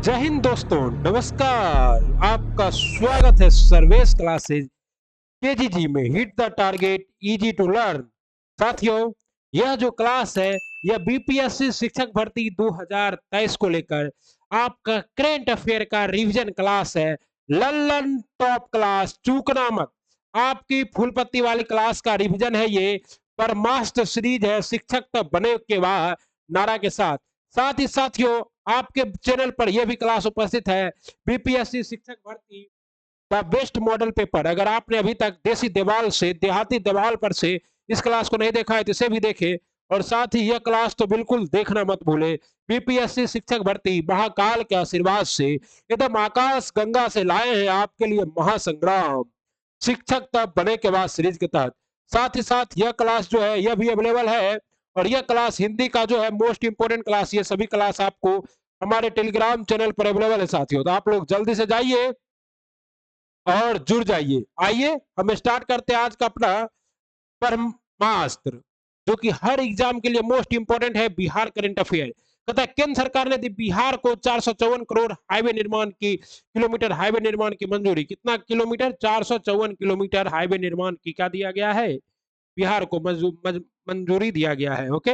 जय हिंद दोस्तों, नमस्कार। आपका स्वागत है सर्वेश क्लासेज केजीजी में। Hit the target, easy to learn. साथियों, यह जो क्लास है यह बीपीएससी शिक्षक भर्ती 2023 को लेकर आपका करेंट अफेयर का रिवीजन क्लास है। लल्लन टॉप क्लास चूक नामक आपकी फूलपत्ती वाली क्लास का रिवीजन है। ये परमास्टर सीरीज है, शिक्षक तब बने के बाद नारा के साथ। साथ ही साथियों, आपके चैनल पर यह भी क्लास उपस्थित है, बीपीएससी शिक्षक भर्ती का बेस्ट मॉडल पेपर। अगर आपने अभी तक देसी देवाल से, देहाती देवाल पर से इस क्लास को नहीं देखा है तो इसे भी देखे। और साथ ही यह क्लास तो बिल्कुल देखना मत भूले। बीपीएससी शिक्षक भर्ती महाकाल के आशीर्वाद से एकदम आकाश गंगा से लाए हैं आपके लिए महासंग्राम, शिक्षक तब बने के बाद सीरीज के तहत। साथ ही साथ यह क्लास जो है यह भी अवेलेबल है। और यह क्लास हिंदी का जो है मोस्ट इंपोर्टेंट क्लास, ये सभी क्लास आपको हमारे टेलीग्राम चैनल पर अवेलेबल है साथियों। तो आप लोग जल्दी से जाइए और जुड़ जाइए। आइए हम स्टार्ट करते हैं आज का अपना ब्रह्मास्त्र, जो कि हर एग्जाम के लिए मोस्ट इंपोर्टेंट है, बिहार करंट अफेयर। कहता है केंद्र सरकार ने दी बिहार को 454 करोड़ हाईवे निर्माण की किलोमीटर हाईवे निर्माण की मंजूरी। कितना किलोमीटर? 454 किलोमीटर हाईवे निर्माण की क्या दिया गया है? बिहार को मंजूरी दिया गया है। ओके,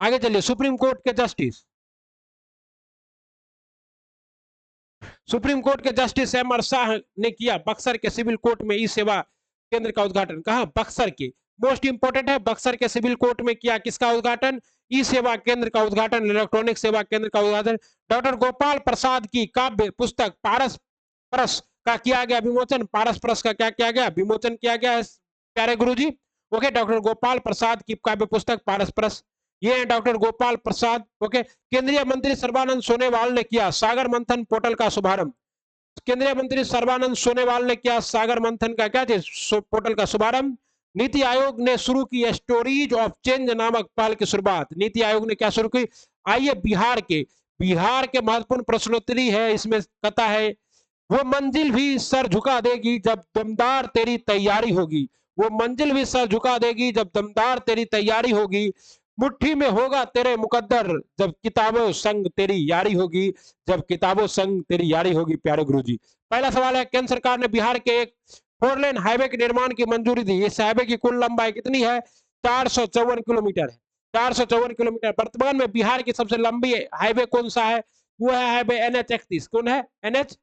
आगे चलिए। सुप्रीम कोर्ट के जस्टिस, सुप्रीम कोर्ट के जस्टिस एम.आर. शाह ने किया बक्सर के सिविल कोर्ट में ई सेवा केंद्र का उद्घाटन। कहा? बक्सर के, मोस्ट इंपोर्टेंट है, बक्सर के सिविल कोर्ट में किया किसका उद्घाटन? ई सेवा केंद्र का उद्घाटन, इलेक्ट्रॉनिक सेवा केंद्र का उद्घाटन। डॉक्टर गोपाल प्रसाद की काव्य पुस्तक पारस परस का किया गया विमोचन। पारस परस का क्या किया गया? विमोचन किया गया, प्यारे गुरुजी। ओके, डॉक्टर गोपाल प्रसाद की काव्य पुस्तक पारस परस, ये है डॉक्टर गोपाल प्रसाद। ओके, केंद्रीय मंत्री सर्बानंद सोनोवाल ने किया सागर मंथन पोर्टल का शुभारंभ। केंद्रीय मंत्री सर्बानंद सोनोवाल ने किया सागर मंथन का क्या चीज? पोर्टल का शुभारंभ। नीति आयोग ने शुरू की स्टोरीज ऑफ चेंज नामक पहल की शुरुआत। नीति आयोग ने क्या शुरू की? आइए बिहार के महत्वपूर्ण प्रश्नोत्तरी है इसमें। कहता है वो मंजिल भी सर झुका देगी जब दमदार तेरी तैयारी होगी। वो मंजिल भी सर झुका देगी जब दमदार तेरी तैयारी होगी। मुट्ठी में होगा तेरे मुकद्दर जब किताबों संग तेरी यारी होगी। जब किताबों संग तेरी यारी होगी। प्यारे गुरुजी, पहला सवाल है, केंद्र सरकार ने बिहार के एक 4 लेन हाईवे के निर्माण की मंजूरी दी। इस हाईवे की कुल लंबाई कितनी है? 454 किलोमीटर है। 454 किलोमीटर। वर्तमान में बिहार की सबसे लंबी हाईवे कौन सा है? वो है हाईवे NH 31। कौन है? NH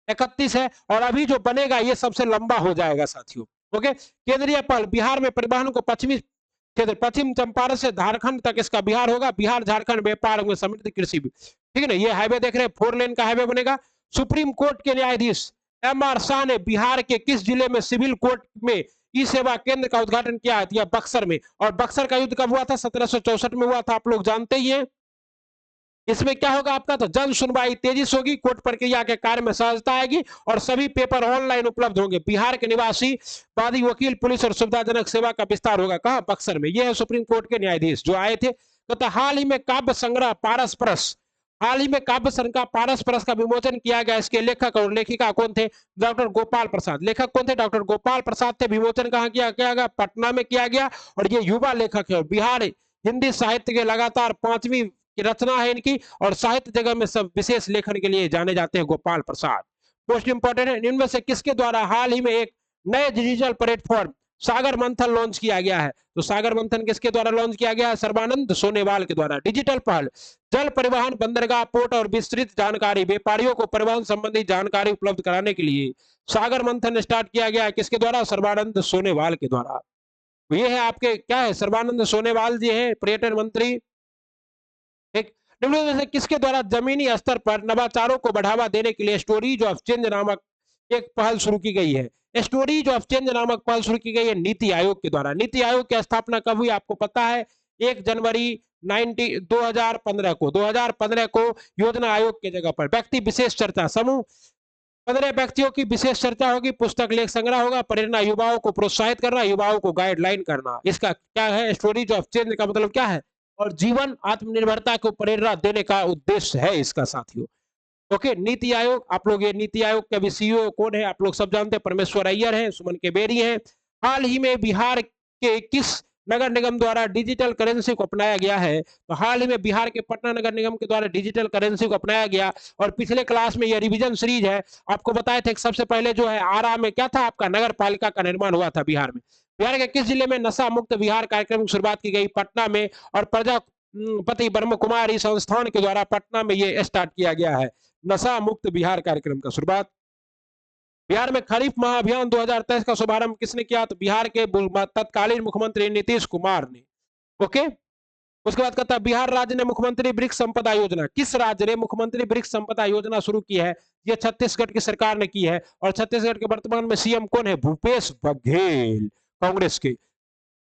31 है। और अभी जो बनेगा ये सबसे लंबा हो जाएगा साथियों। ओके, केंद्रीय पहल, बिहार में परिवहन को पश्चिमी क्षेत्र, पश्चिम चंपारण से झारखंड तक इसका बिहार होगा। बिहार झारखंड व्यापार में समृद्ध कृषि भी। ठीक है ना, ये हाईवे देख रहे हैं, 4 लेन का हाईवे बनेगा। सुप्रीम कोर्ट के न्यायाधीश एम.आर. शाह ने बिहार के किस जिले में सिविल कोर्ट में ई सेवा केंद्र का उद्घाटन किया? बक्सर में। और बक्सर का युद्ध कब हुआ था? 1764 में हुआ था, आप लोग जानते ही हैं। इसमें क्या होगा आपका? तो जन सुनवाई तेजी से होगी, कोर्ट प्रक्रिया के कार्य में सहजता आएगी और सभी पेपर ऑनलाइन उपलब्ध होंगे। बिहार के निवासी वादी, वकील, पुलिस और सुविधाजनक सेवा का विस्तार होगा। कहा? बक्सर में। यह है सुप्रीम कोर्ट के न्यायाधीश जो आए थे। तो हाल ही में काव्य संग्रह पारस परस, हाल ही में काव्य संग्रह पारस परस का विमोचन किया गया। इसके लेखक और लेखिका कौन थे? डॉक्टर गोपाल प्रसाद। लेखक कौन थे? डॉक्टर गोपाल प्रसाद थे। विमोचन कहाँ किया गया? पटना में किया गया। और ये युवा लेखक है। बिहार हिंदी साहित्य के लगातार 5वीं की रचना है इनकी। और साहित्य जगत में सब विशेष लेखन के लिए जाने जाते हैं गोपाल प्रसाद। मोस्ट इंपोर्टेंट है, इनमें से किसके द्वारा हाल ही में एक नए डिजिटल प्लेटफॉर्म सागर मंथन लॉन्च किया गया है? तो सागर मंथन किसके द्वारा लॉन्च किया गया है? सर्बानंद सोनोवाल के द्वारा। डिजिटल पहल, जल परिवहन, बंदरगाह, पोर्ट और विस्तृत जानकारी, व्यापारियों को परिवहन संबंधी जानकारी उपलब्ध कराने के लिए सागर मंथन स्टार्ट किया गया है। किसके द्वारा? सर्बानंद सोनोवाल के द्वारा। ये है आपके क्या है? सर्बानंद सोनोवाल जी है पर्यटन मंत्री। एक निम्नलिखित में से किसके द्वारा जमीनी स्तर पर नवाचारों को बढ़ावा देने के लिए स्टोरीज ऑफ चेंज नामक एक पहल शुरू की गई है? स्टोरीज ऑफ चेंज नामक पहल शुरू की गई है नीति आयोग के द्वारा। नीति आयोग की स्थापना कब हुई आपको पता है? 1 जनवरी 2015 को। 2015 को योजना आयोग की जगह पर व्यक्ति विशेष चर्चा समूह, 15 व्यक्तियों की विशेष चर्चा होगी, पुस्तक लेख संग्रह होगा, प्रेरणा, युवाओं को प्रोत्साहित करना, युवाओं को गाइडलाइन करना। इसका क्या है? स्टोरीज ऑफ चेंज का मतलब क्या है? और जीवन आत्मनिर्भरता को प्रेरणा देने का उद्देश्य है इसका साथियों। ओके, नीति आयोग, आप लोग ये नीति आयोग के अभी सीईओ कौन है आप लोग सब जानते हैं, परमेश्वर अय्यर है, सुमन के बेरी है। हाल ही में बिहार के किस नगर निगम द्वारा डिजिटल करेंसी को अपनाया गया है? तो हाल ही में बिहार के पटना नगर निगम के द्वारा डिजिटल करेंसी को अपनाया गया। और पिछले क्लास में यह रिवीजन सीरीज है, आपको बताए थे कि सबसे पहले जो है आरा में क्या था, आपका नगर पालिका का निर्माण हुआ था बिहार में। बिहार के किस जिले में नशा मुक्त बिहार कार्यक्रम की शुरुआत की गई? पटना में। और प्रजापति ब्रह्म कुमारी संस्थान के द्वारा पटना में ये स्टार्ट किया गया है, नशा मुक्त बिहार कार्यक्रम का शुरुआत। बिहार में खरीफ महाअभियान 2023 का शुभारंभ किसने किया? तो बिहार के तत्कालीन मुख्यमंत्री नीतीश कुमार ने। ओके, उसके बाद कहता है बिहार राज्य ने मुख्यमंत्री वृक्ष संपदा योजना, किस राज्य ने मुख्यमंत्री वृक्ष संपदा योजना शुरू की है? ये छत्तीसगढ़ की सरकार ने की है। और छत्तीसगढ़ के वर्तमान में सीएम कौन है? भूपेश बघेल, कांग्रेस के।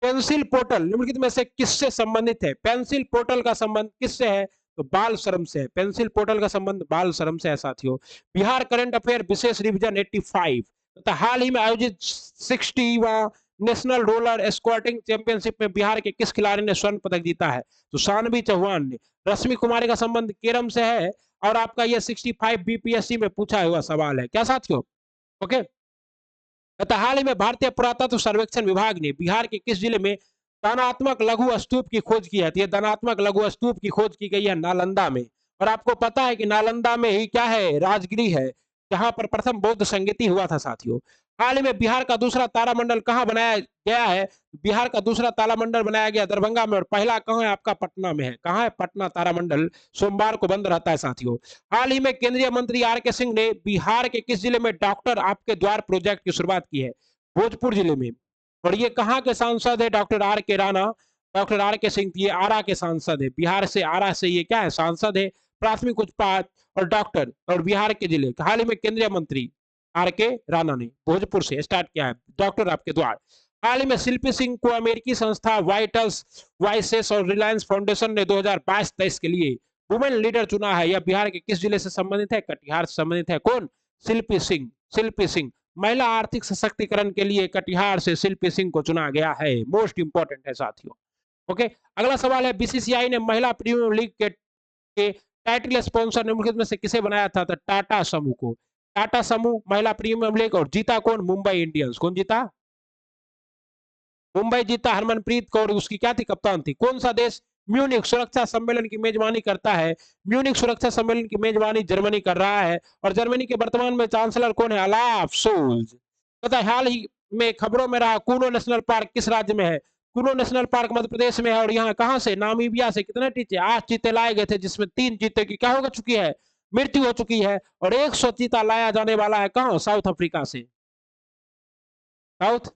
पेंसिल पोर्टल निम्नलिखित में से किससे संबंधित है? पेंसिल पोर्टल का संबंध किससे है? तो बाल श्रम से है। पेंसिल पोर्टल का संबंध बाल श्रम से है साथियों। बिहार करंट अफेयर विशेष रिवीजन 85 तो हाल ही में आयोजित 60वां नेशनल रोलर स्क्वाटिंग चैंपियनशिप में बिहार के किस खिलाड़ी ने स्वर्ण पदक जीता है? तो सानवी चौहान ने। रश्मि कुमारी का संबंध केरम से है। और आपका यह 65 बीपीएससी में पूछा हुआ सवाल है क्या साथियों? ओके, हाल ही में भारतीय पुरातत्व सर्वेक्षण विभाग ने बिहार के किस जिले में दानात्मक लघु स्तूप की खोज की है? तो यह दानात्मक लघु स्तूप की खोज की गई है नालंदा में। और आपको पता है कि नालंदा में ही क्या है? राजगिरी है, जहां पर प्रथम बौद्ध संगीति हुआ था साथियों। हाल ही में बिहार का दूसरा तारामंडल कहां बनाया गया है? बिहार का दूसरा तारामंडल बनाया गया दरभंगा में। और पहला कहां है? आपका पटना में है। कहां है? पटना तारामंडल सोमवार को बंद रहता है साथियों। हाल ही में केंद्रीय मंत्री आर के सिंह ने बिहार के किस जिले में डॉक्टर आपके द्वार प्रोजेक्ट की शुरुआत की है? भोजपुर जिले में। और ये कहां के सांसद है? डॉक्टर आर के राणा, डॉक्टर आर के सिंह, ये आरा के सांसद है। बिहार से आरा से ये क्या है? सांसद है, प्राथमिक उत्पाद और डॉक्टर, और बिहार के जिले। हाल ही में केंद्रीय मंत्री आर के राणा ने भोजपुर से स्टार्ट किया है डॉक्टर आपके द्वार। हाल ही में शिल्पी सिंह को अमेरिकी संस्था वाइटल्स वाइसेस और रिलायंस फाउंडेशन ने 2022-23 के लिए वुमेन लीडर चुना है। यह बिहार के किस जिले से संबंधित है? कटिहार से संबंधित है। कौन? शिल्पी सिंह। शिल्पी सिंह महिला आर्थिक सशक्तिकरण के लिए कटिहार से शिल्पी सिंह को चुना गया है। मोस्ट इंपॉर्टेंट है साथियों। ओके, अगला सवाल है बीसीसीआई ने महिला प्रीमियर लीग के टाइटल स्पॉन्सर निम्नलिखित में से किसे बनाया था? तो टाटा समूह को। टाटा समूह महिला प्रीमियर लीग। और जीता कौन? मुंबई इंडियंस। कौन जीता? मुंबई जीता। हरमनप्रीत कौर उसकी क्या थी? कप्तान थी। कौन सा देश म्यूनिक सुरक्षा सम्मेलन की मेजबानी करता है? म्यूनिक सुरक्षा सम्मेलन की मेजबानी जर्मनी कर रहा है। और जर्मनी के वर्तमान में चांसलर कौन है? Olaf Scholz. पता है हाल ही में खबरों में रहा कूनो नेशनल पार्क किस राज्य में है? कूनो नेशनल पार्क मध्य प्रदेश में है। और यहाँ कहां से? नामीबिया से। कितने चीते? 8 चीते लाए गए थे, जिसमें 3 चीते की क्या हो चुकी है? मृत्यु हो चुकी है। और 100 चीता लाया जाने वाला है। कहां? साउथ अफ्रीका से। साउथ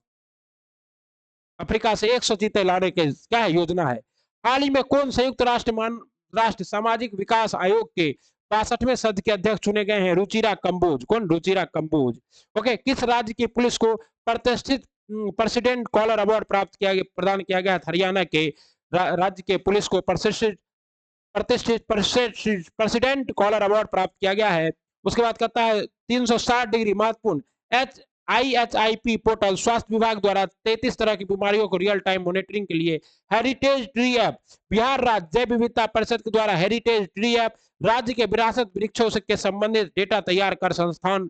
अफ्रीका से 100 चीते लाने के क्या है? योजना है। हाल ही में कौन संयुक्त राष्ट्र सामाजिक विकास आयोग के 62वें सदस्य के अध्यक्ष चुने गए हैं? रुचिरा कंबोज। कौन? रुचिरा कंबोज। ओके, किस राज्य की पुलिस को प्रतिष्ठित प्रेसिडेंट कॉलर अवार्ड प्रदान किया गया? हरियाणा के राज्य के पुलिस को प्रतिष्ठित प्रेसिडेंट कॉलर अवार्ड प्राप्त किया गया है। उसके बाद कहता है 360 डिग्री महत्वपूर्ण IHIP पोर्टल स्वास्थ्य विभाग द्वारा 33 तरह की बीमारियों को रियल टाइम मॉनिटरिंग के लिए हेरिटेज ट्री ऐप। बिहार राज्य जैव विविधता परिषद के द्वारा हेरिटेज ट्री ऐप राज्य के विरासत वृक्षों के संबंधित डेटा तैयार कर संस्थान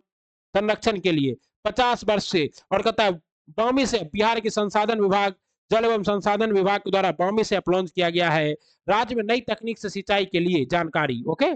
संरक्षण के लिए 50 वर्ष से। और कहता है बामी से बिहार के संसाधन विभाग जल एवं संसाधन विभाग के द्वारा बामी से लॉन्च किया गया है राज्य में नई तकनीक से सिंचाई के लिए जानकारी। Okay,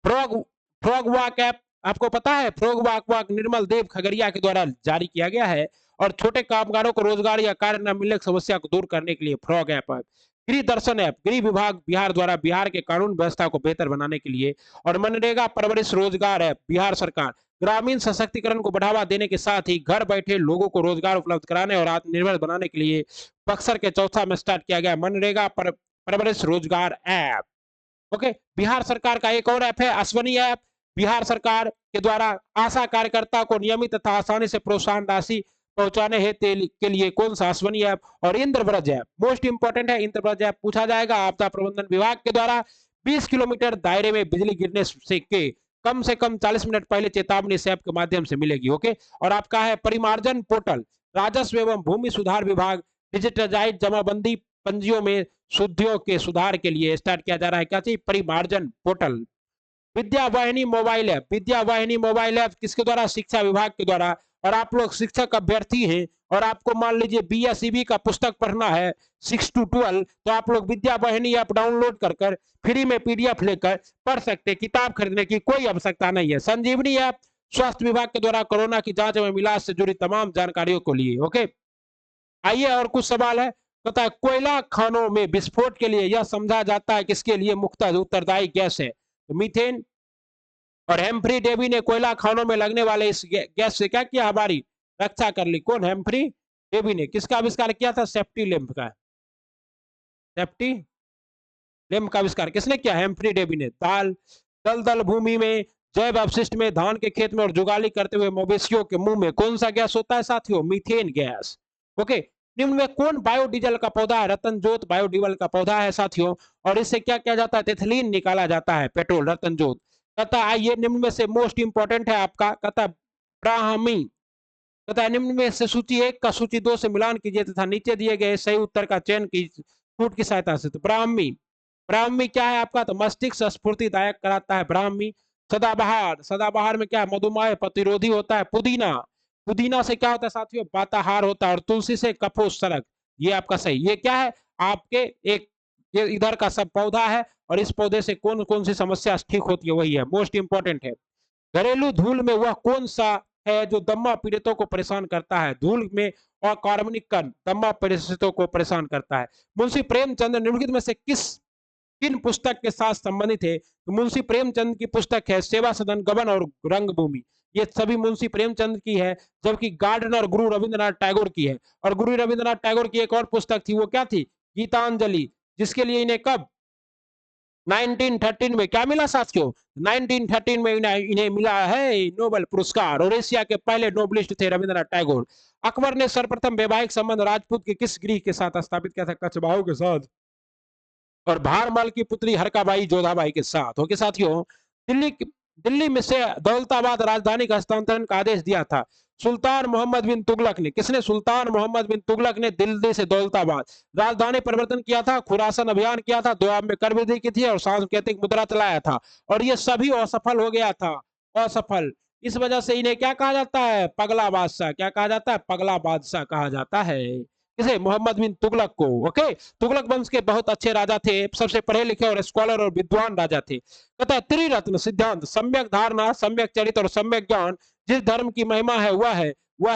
frog frog walk app आपको पता है? फ्रॉग वॉक निर्मल देव खगड़िया के द्वारा जारी किया गया है। और छोटे कामगारों को रोजगार या कार्य न मिलने की समस्या को दूर करने के लिए फ्रॉग ऐप है। गृह दर्शन ऐप गृह विभाग बिहार द्वारा बिहार के कानून व्यवस्था को बेहतर बनाने के लिए। और मनरेगा परवरिश रोजगार ऐप बिहार सरकार ग्रामीण सशक्तिकरण को बढ़ावा देने के साथ ही घर बैठे लोगों को रोजगार उपलब्ध कराने और आत्मनिर्भर बनाने के लिए बक्सर के चौथा में स्टार्ट किया गया मनरेगा परवरिश रोजगार ऐप। ओके, बिहार सरकार का एक और ऐप है अश्वनी ऐप। बिहार सरकार के द्वारा आशा कार्यकर्ता को नियमित तथा आसानी से प्रोत्साहन राशि पहुंचाने हेतु के लिए कौन सा अश्वनी ऐप? और इंद्रव्रज ऐप मोस्ट इंपोर्टेंट है। इंद्रव्रज ऐप पूछा जाएगा आपदा प्रबंधन विभाग के द्वारा 20 किलोमीटर दायरे में बिजली गिरने से कम 40 मिनट पहले चेतावनी इस ऐप के माध्यम से मिलेगी। ओके, और आपका है परिमार्जन पोर्टल राजस्व एवं भूमि सुधार विभाग डिजिटलाइज जमाबंदी पंजियों में शुद्धियों के सुधार के लिए स्टार्ट किया जा रहा है। क्या चाहिए? परिमार्जन पोर्टल। विद्या वाहिनी मोबाइल ऐप किसके द्वारा? शिक्षा विभाग के द्वारा और आप लोग शिक्षक अभ्यर्थी हैं और आपको मान लीजिए BSEB का पुस्तक पढ़ना है 6 to 12, तो आप लोग विद्या वाहिनी ऐप डाउनलोड कर फ्री में PDF लेकर पढ़ सकते हैं। किताब खरीदने की कोई आवश्यकता नहीं है। संजीवनी ऐप स्वास्थ्य विभाग के द्वारा कोरोना की जांच एवं इलाज से जुड़ी तमाम जानकारियों को लिए। ओके, आइए और कुछ सवाल है। पता है कोयला खानों में विस्फोट के लिए यह समझा जाता है किसके लिए मुख्य उत्तरदायी गैस है? तो मीथेन। और हेम्फ्री डेवी ने कोयला खानों में लगने वाले इस गैस से क्या किया? हमारी रक्षा कर ली। कौन? हेम्फ्री डेवी ने। किसका आविष्कार किया था? सेफ्टी लैंप का। सेफ्टी लैंप का आविष्कार किसने किया? हेम्फ्री डेवी ने। दलदल भूमि में जैव अपशिष्ट में धान के खेत में और जुगाली करते हुए मवेशियों के मुंह में कौन सा गैस होता है साथियों? Methane gas. ओके, निम्न में कौन बायोडीजल का पौधा है? रतनजोत बायोडीजल का पौधा है साथियों। और इससे क्या किया जाता है? एथिलीन निकाला जाता है, पेट्रोल, रतनजोत। कहता है ये निम्न में से मोस्ट इंपोर्टेंट है आपका, कहता ब्राह्मी। कहता है निम्न में से सूची 1 का सूची 2 से मिलान कीजिए तथा नीचे दिए गए सही उत्तर का चयन की सूट की सहायता से। तो ब्राह्मी, ब्राह्मी क्या है आपका? तो मस्तिष्क स्फूर्तिदायक कराता है ब्राह्मी। सदाबहार, सदाबहार में क्या है? मधुमेह प्रतिरोधी होता है। पुदीना, पुदीना से क्या होता है साथियों? वाताहार होता है। और तुलसी से कफोत्सर्ग। ये आपका सही। ये क्या है आपके? एक ये इधर का सब पौधा है और इस पौधे से कौन कौन सी समस्या ठीक होती है, वही है, मोस्ट इंपोर्टेंट है। घरेलू धूल में वह कौन सा है जो दमा पीड़ितों को परेशान करता है? धूल में अकार्बनिक कण दमा पीड़ितों को परेशान करता है। मुंशी प्रेमचंद निम्नलिखित में से किन पुस्तक के साथ संबंधित है? तो मुंशी प्रेमचंद की पुस्तक है सेवा सदन, गबन और रंगभूमि। ये सभी मुंशी प्रेमचंद की है, जबकि गार्डनर गुरु रविंद्रनाथ टैगोर की है। और गुरु रविंद्रनाथ टैगोर की एक और पुस्तक थी, वो क्या थी? गीतांजलि, जिसके लिए इन्हें कब 1913 में क्या मिला साथियों? 1913 में इन्हें मिला है नोबेल पुरस्कार। और एशिया के पहले नोबलिस्ट थे रविंद्रनाथ टैगोर। अकबर ने सर्वप्रथम वैवाहिक संबंध राजपूत के किस गृह के साथ स्थापित किया था? कछवाहों के साथ। और भारमल की पुत्री हरकाबाई जोधाबाई के साथ। ओके साथियों, दिल्ली में से दौलताबाद राजधानी का हस्तांतरण का आदेश दिया था सुल्तान मोहम्मद बिन तुगलक ने। किसने? सुल्तान मोहम्मद बिन तुगलक ने दिल्ली से दौलताबाद राजधानी परिवर्तन किया था, खुरासन अभियान किया था, दोआब में कर वृद्धि की थी और सांकेतिक मुद्रा चलाया था। और ये सभी असफल हो गया था, असफल। इस वजह से इन्हें क्या कहा जाता है? पगला बादशाह। क्या कहा जाता है? पगला बादशाह कहा जाता है। किसे? मोहम्मद बिन तुगलक को। ओके, तुगलक वंश के बहुत अच्छे राजा थे, सबसे पढ़े लिखे और स्कॉलर और विद्वान राजा थे। कहता है त्रिरत्न सिद्धांत, सम्यक धारणा, सम्यक चरित्र और सम्यक ज्ञान जिस धर्म की महिमा है वह है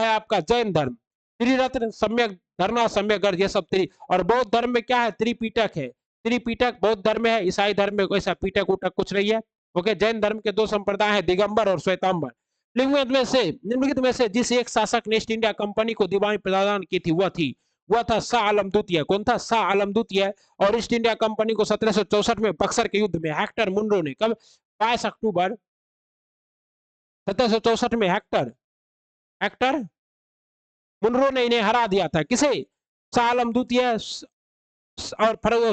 आपका जैन धर्म। त्रिरत्न, सम्यक धारणा, सम्यक ज्ञान, ये सब त्रि। और बौद्ध धर्म में क्या है? त्रिपीठक है। त्रिपीठक बौद्ध धर्म में है, ईसाई धर्म में ऐसा पीठक उठक कुछ नहीं है। ओके, जैन धर्म के 2 संप्रदाय है, दिगंबर और श्वेतांबर। निम्नलिखित में से जिस एक शासक ने ईस्ट इंडिया कंपनी को दीवानी प्रदान की थी वह था शाह आलम द्वितीय। कौन था? शाह आलम द्वितीय। और ईस्ट इंडिया कंपनी को 1764 में बक्सर के युद्ध में हेक्टर मुनरो ने, कब? 22 अक्टूबर 1764 में हेक्टर मुनरो ने इन्हें हरा दिया था। किसे? शाह आलम द्वितीय और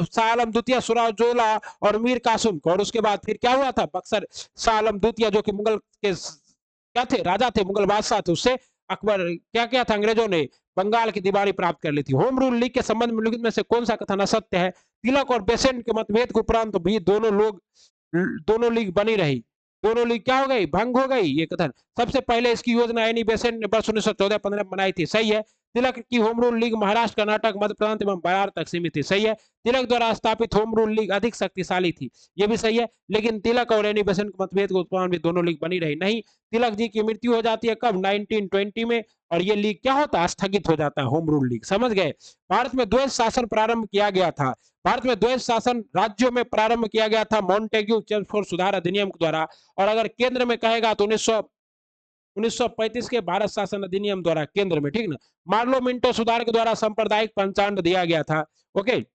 शाह आलम द्वितीय, सुराजोला और मीर कासिम को। और उसके बाद फिर क्या हुआ था? बक्सर शाह आलम द्वितीय जो कि मुगल के क्या थे? राजा थे, मुगल बादशाह थे, उससे अकबर क्या किया था? अंग्रेजों ने बंगाल की दीवानी प्राप्त कर ली थी। होम रूल लीग के संबंध में लिखित में से कौन सा कथन असत्य है? तिलक और बेसेंट के मतभेद के उपरांत भी दोनों लीग बनी रही। दोनों लीग क्या हो गई? भंग हो गई। ये कथन। सबसे पहले इसकी योजना एनी बेसेंट ने वर्ष 1914-15 बनाई थी। सही है। तिलक की home rule league Maharashtra, Karnataka, Madhya Pradesh एवं बिहार तक सीमित थी। सही है। तिलक द्वारा स्थापित होम रूल लीग अधिक शक्तिशाली थी। ये भी सही है। लेकिन तिलक और एनी बेसेंट के मतभेद के उपरांत भी दोनों लीग बनी रही। नहीं, तिलक जी की मृत्यु हो जाती है कब? 1920 में। और ये लीग क्या होता है? स्थगित हो जाता है, होम रूल लीग। समझ गए? भारत में द्वैध शासन प्रारंभ किया गया था। भारत में द्वैध शासन राज्यों में प्रारंभ किया गया था मॉन्टेग्यू चेम्सफोर्ड सुधार अधिनियम के द्वारा। और अगर केंद्र में कहेगा तो 1935 के भारत शासन अधिनियम द्वारा केंद्र में। ठीक ना? मार्लो मिंटो सुधार के द्वारा सांप्रदायिक पंचांग दिया गया था। ओके,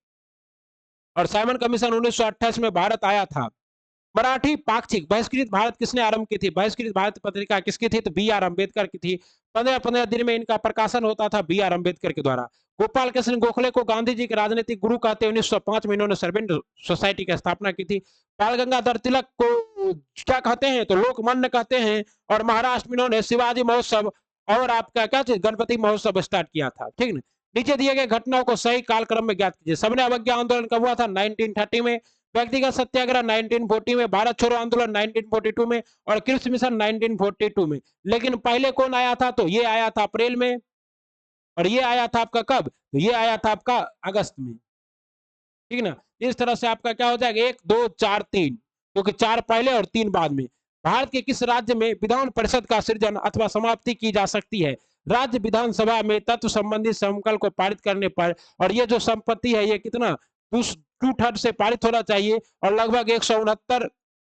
और साइमन कमीशन 1928 में भारत आया था। मराठी पाक्षिक बहिष्कृत भारत किसने आरंभ की थी? बहिष्कृत भारत पत्रिका किसकी थी? तो B.R. अम्बेडकर की थी। 15-15 दिन में इनका प्रकाशन होता था B.R. अम्बेडकर के द्वारा। गोपाल कृष्ण गोखले को गांधी जी के राजनीतिक गुरु कहते हैं। 1905 में इन्होंने सर्वेंट सोसाइटी की स्थापना की थी। बाल गंगाधर तिलक को क्या कहते हैं? तो लोकमान्य कहते हैं। और महाराष्ट्र में इन्होंने शिवाजी महोत्सव और आपका क्या गणपति महोत्सव स्टार्ट किया था। ठीक है। नीचे दिए गए घटनाओं को सही कालक्रम में ज्ञात कीजिए। सबने अवज्ञा आंदोलन कब हुआ था? 1930 में। व्यक्तिगत सत्याग्रह 1940 में, भारत छोड़ो आंदोलन 1942 में और क्रिप्स मिशन 1942 में। लेकिन पहले कौन आया था? तो ये आया था अप्रैल में और ये आया था आपका कब? तो ये आया था आपका अगस्त में, ठीक ना। इस तरह से आपका क्या हो जाएगा, 1 2 4 3, क्योंकि 4 पहले और 3 बाद में। भारत के किस राज्य में विधान परिषद का सृजन अथवा समाप्ति की जा सकती है? राज्य विधानसभा में तत्व संबंधी संकल्प को पारित करने पर। और ये जो संपत्ति है ये कितना 2/3 से पारित होना चाहिए और लगभग 169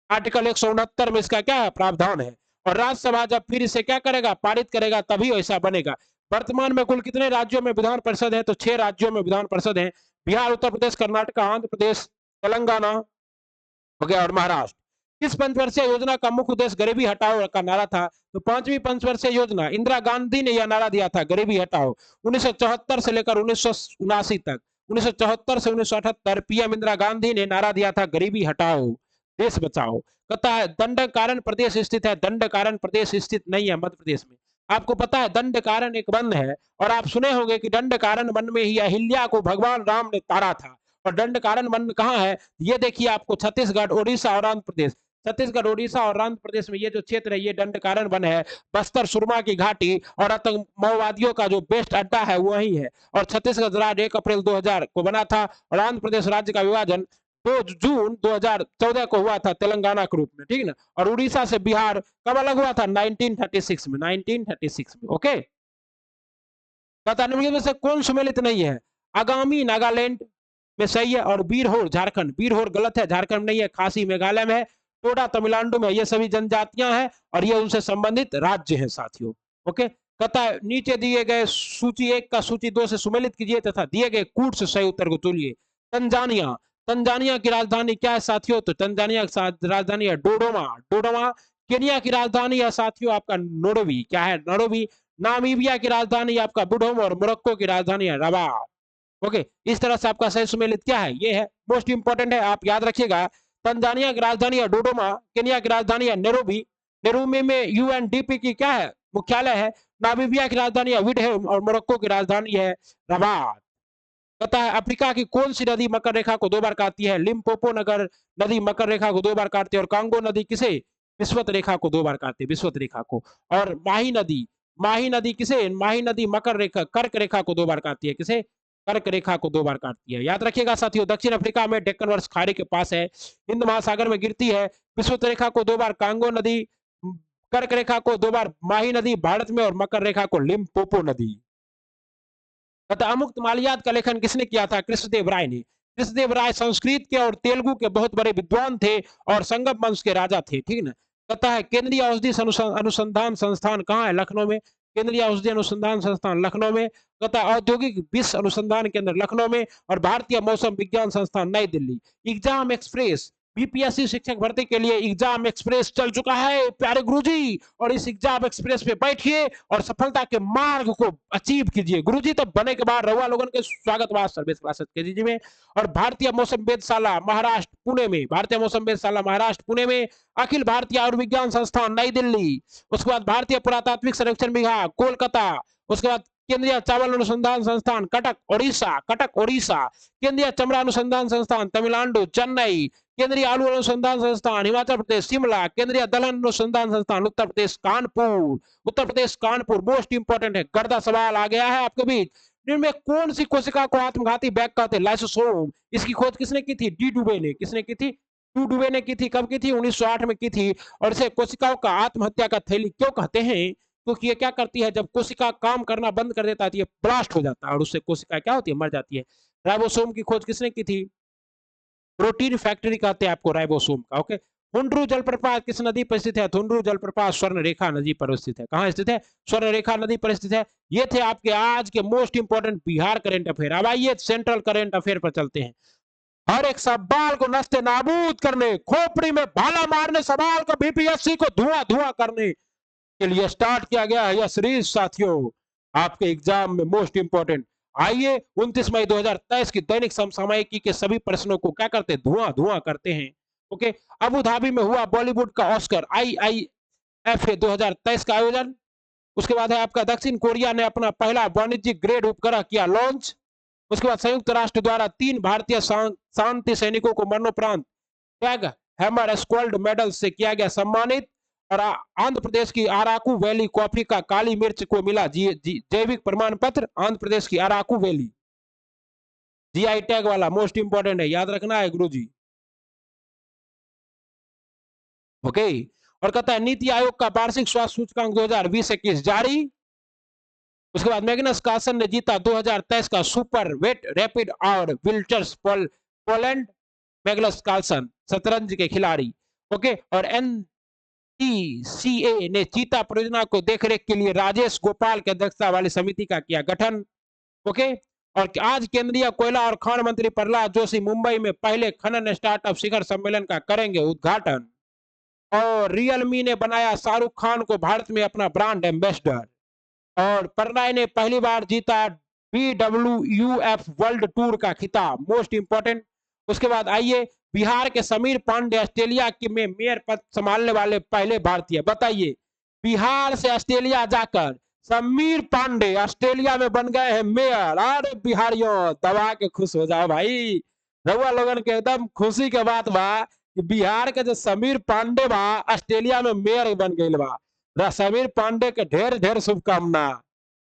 आर्टिकल 169 में इसका क्या है प्रावधान है। और राज्यसभा जब फिर इसे क्या करेगा, पारित करेगा, तभी ऐसा बनेगा। वर्तमान में कुल कितने राज्यों में विधान परिषद है? तो 6 राज्यों में विधान परिषद है, बिहार, उत्तर प्रदेश, कर्नाटक, आंध्र प्रदेश, तेलंगाना हो गया और महाराष्ट्र। किस पंचवर्षीय योजना का मुख्य उद्देश्य गरीबी हटाओ का नारा था? तो 5वीं पंचवर्षीय योजना, इंदिरा गांधी ने यह नारा दिया था, गरीबी हटाओ। 1974 से लेकर 1979 तक, 1974 से 1978 पीएम इंदिरा गांधी ने नारा दिया था, गरीबी हटाओ, देश बचाओ। कहता है दंडकारण्य प्रदेश स्थित है? दंडकारण्य प्रदेश स्थित नहीं है मध्य प्रदेश में। आपको पता है दंडकारण्य एक वन है और आप सुने होंगे कि दंडकारण्य वन में ही अहिल्या को भगवान राम ने तारा था। और दंडकारण्य वन कहाँ है? ये देखिए आपको छत्तीसगढ़, ओडिशा और आंध्र प्रदेश। छत्तीसगढ़, ओडिशा और आंध्र प्रदेश में ये जो क्षेत्र है ये दंडकारण्य वन है। बस्तर, सुरमा की घाटी और आतंक माओवादियों का जो बेस्ट अड्डा है वही है। और छत्तीसगढ़ राज्य 1 अप्रैल 2000 को बना था और आंध्र प्रदेश राज्य का विभाजन 2 जून 2014 को हुआ था तेलंगाना के रूप में, ठीक ना। और उड़ीसा से बिहार कब अलग हुआ था? 1936 में, 1936 में। ओके, निम्नलिखित में से कौन सुमेलित नहीं है? आगामी नागालैंड में सही है और बीरहोर झारखंड, बीरहोर गलत है, झारखंड नहीं है, खासी मेघालय में है, टोडा तमिलनाडु में। ये सभी जनजातियां हैं और ये उनसे संबंधित राज्य हैं साथियों। ओके, कहता है नीचे दिए गए सूची 1 का सूची 2 से सुमेलित कीजिए तथा दिए गए कूट से सही उत्तर को चुनिए। तंजानिया, तंजानिया की राजधानी क्या है साथियों? तो तंजानिया की राजधानी है डोडोमा, डोडोमा। केनिया की राजधानी है साथियों आपका नोरोबी, क्या है? नोरोबी। नामीबिया की राजधानी आपका बुडोम और मोरक्को की राजधानी है रबात। ओके, इस तरह से आपका सही सुमेलित क्या है? ये है, मोस्ट इंपोर्टेंट है, आप याद रखिएगा। तंजानिया की राजधानी है डोडोमा, केनिया की राजधानी है नैरोबी, नैरोबी में यूएनडीपी की क्या है? मुख्यालय है। नामीबिया की राजधानी है विडहेम और मोरक्को की राजधानी है रबात। कहता है अफ्रीका की कौन सी नदी मकर रेखा को 2 बार काटती है? लिम्पोपो नगर नदी मकर रेखा को 2 बार काटती है। और कांगो नदी किसे? विस्वत रेखा को 2 बार काटती है, विस्वत रेखा को। और माही नदी, माही नदी किसे? माही नदी मकर रेखा, कर्क रेखा को 2 बार काटती है, किसे? कर्क रेखा को 2 बार काटती है। याद रखिएगा साथियों, दक्षिण अफ्रीका में डेक्कन वर्ष खाड़ी के पास है, हिंद महासागर में गिरती है। विस्वत रेखा को 2 बार कांगो नदी, कर्क रेखा को 2 बार माही नदी भारत में और मकर रेखा को लिम्पोपो नदी। तथा अमुक्त मालियात का लेखन किसने किया था? कृष्णदेव राय ने। कृष्णदेव राय संस्कृत के और तेलुगु के बहुत बड़े विद्वान थे और संगम वंश के राजा थे, ठीक ना। कहता है केंद्रीय औषधि अनुसंधान संस्थान कहाँ है? लखनऊ में। केंद्रीय औषधि अनुसंधान संस्थान लखनऊ में। कहता है औद्योगिक विश्व अनुसंधान केंद्र लखनऊ में और भारतीय मौसम विज्ञान संस्थान नई दिल्ली। एग्जाम एक्सप्रेस, बीपीएससी शिक्षक भर्ती के लिए एग्जाम एक्सप्रेस चल चुका है प्यारे गुरुजी, और इस एग्जाम एक्सप्रेस पे बैठिए और सफलता के मार्ग को अचीव कीजिए। गुरुजी तब बने के बाद रउआ लोगन के स्वागत सर्विस क्लासेस के जी में। और भारतीय मौसम वेधशाला महाराष्ट्र पुणे में, भारतीय मौसम वेधशाला महाराष्ट्र पुणे में, अखिल भारतीय आयुर्विज्ञान संस्थान नई दिल्ली, उसके बाद भारतीय पुरातात्विक सर्वेक्षण विभाग कोलकाता, उसके बाद केंद्रीय चावल अनुसंधान संस्थान कटक ओडिशा, कटक ओडिशा, केंद्रीय चमड़ा अनुसंधान संस्थान तमिलनाडु चेन्नई, केंद्रीय आलू अनुसंधान संस्थान हिमाचल प्रदेश शिमला, केंद्रीय दलहन अनुसंधान संस्थान उत्तर प्रदेश कानपुर, उत्तर प्रदेश कानपुर। मोस्ट इंपोर्टेंट है, गर्दा सवाल आ गया है आपके बीच। इनमें कौन सी कोशिका को आत्मघाती बैग कहते हैं? लाइसोसोम। इसकी खोज किसने की थी? डी डुबे ने। किसने की थी? डी डुबे ने की थी। कब की थी? 1908 में की थी। और इसे कोशिकाओं का आत्महत्या का थैली क्यों कहते हैं? क्योंकि ये क्या करती है, जब कोशिका काम करना बंद कर देता है तो ये ब्लास्ट हो जाता है और उससे कोशिका क्या होती है? मर जाती है। राइबोसोम की खोज किसने की थी? प्रोटीन फैक्ट्री कहते हैं आपको राइबोसोम का। ओके, हुंड्रू जलप्रपात किस नदी पर स्थित है? हुंड्रू जलप्रपात स्वर्ण रेखा नदी पर स्थित है। कहां स्थित है? स्वर्ण रेखा नदी पर स्थित है। ये थे आपके आज के most important Bihar current affair. अब आइए सेंट्रल करंट अफेयर पर चलते हैं। हर एक सवाल को नस्ते नाबूद करने, खोपड़ी में भाला मारने, सवाल को बीपीएससी को धुआं धुआं करने के लिए स्टार्ट किया गया है यह सीरीज साथियों, आपके एग्जाम में मोस्ट इंपोर्टेंट। आइए 29 मई 2023 की दैनिक समसामयिकी के सभी प्रश्नों को क्या करते हैं? धुआं धुआं करते हैं। ओके, अबू धाबी में हुआ बॉलीवुड का ऑस्कर IIFA 2023 का आयोजन। उसके बाद है आपका दक्षिण कोरिया ने अपना पहला वाणिज्यिक ग्रेड उपग्रह किया लॉन्च। उसके बाद संयुक्त राष्ट्र द्वारा 3 भारतीय शांति सैनिकों को मरणोपरांत टैग हैमर स्क्वाड मेडल से किया गया सम्मानित। और आंध्र प्रदेश की अराकू वैली कॉफी का काली मिर्च को मिला जैविक प्रमाण पत्र। आंध्र प्रदेश की अराकू वैली जीआई टैग वाला मोस्ट इंपोर्टेंट है, याद रखना है गुरुजी। ओके। और कहता है नीति आयोग का वार्षिक स्वास्थ्य सूचकांक 2020-21 जारी। उसके बाद मैग्नस कार्लसन ने जीता 2023 का सुपर वेट रैपिड और विल्टर्स पोलैंड। मैग्नस कार्लसन शतरंज के खिलाड़ी। ओके। और एनटीसीए ने चीता परियोजना को देखरेख के लिए राजेश गोपाल की अध्यक्षता वाली समिति का किया गठन। ओके। और आज केंद्रीय कोयला और खान मंत्री प्रहलाद जोशी मुंबई में पहले खनन स्टार्टअप शिखर सम्मेलन का करेंगे उद्घाटन। और रियलमी ने बनाया शाहरुख खान को भारत में अपना ब्रांड एम्बेसडर। और प्रणय ने पहली बार जीता BWUF वर्ल्ड टूर का खिताब, मोस्ट इंपोर्टेंट। उसके बाद आइए बिहार के समीर पांडे ऑस्ट्रेलिया में मेयर पद संभालने वाले पहले भारतीय। बताइए, बिहार से ऑस्ट्रेलिया जाकर समीर पांडे ऑस्ट्रेलिया में बन गए हैं मेयर। अरे बिहारियों दबा के खुश हो जाओ भाई, रउआ लोगन के एकदम खुशी के बात बा कि बिहार के जो समीर पांडे बा ऑस्ट्रेलिया में मेयर बन गए बा। समीर पांडे के ढेर ढेर शुभकामना,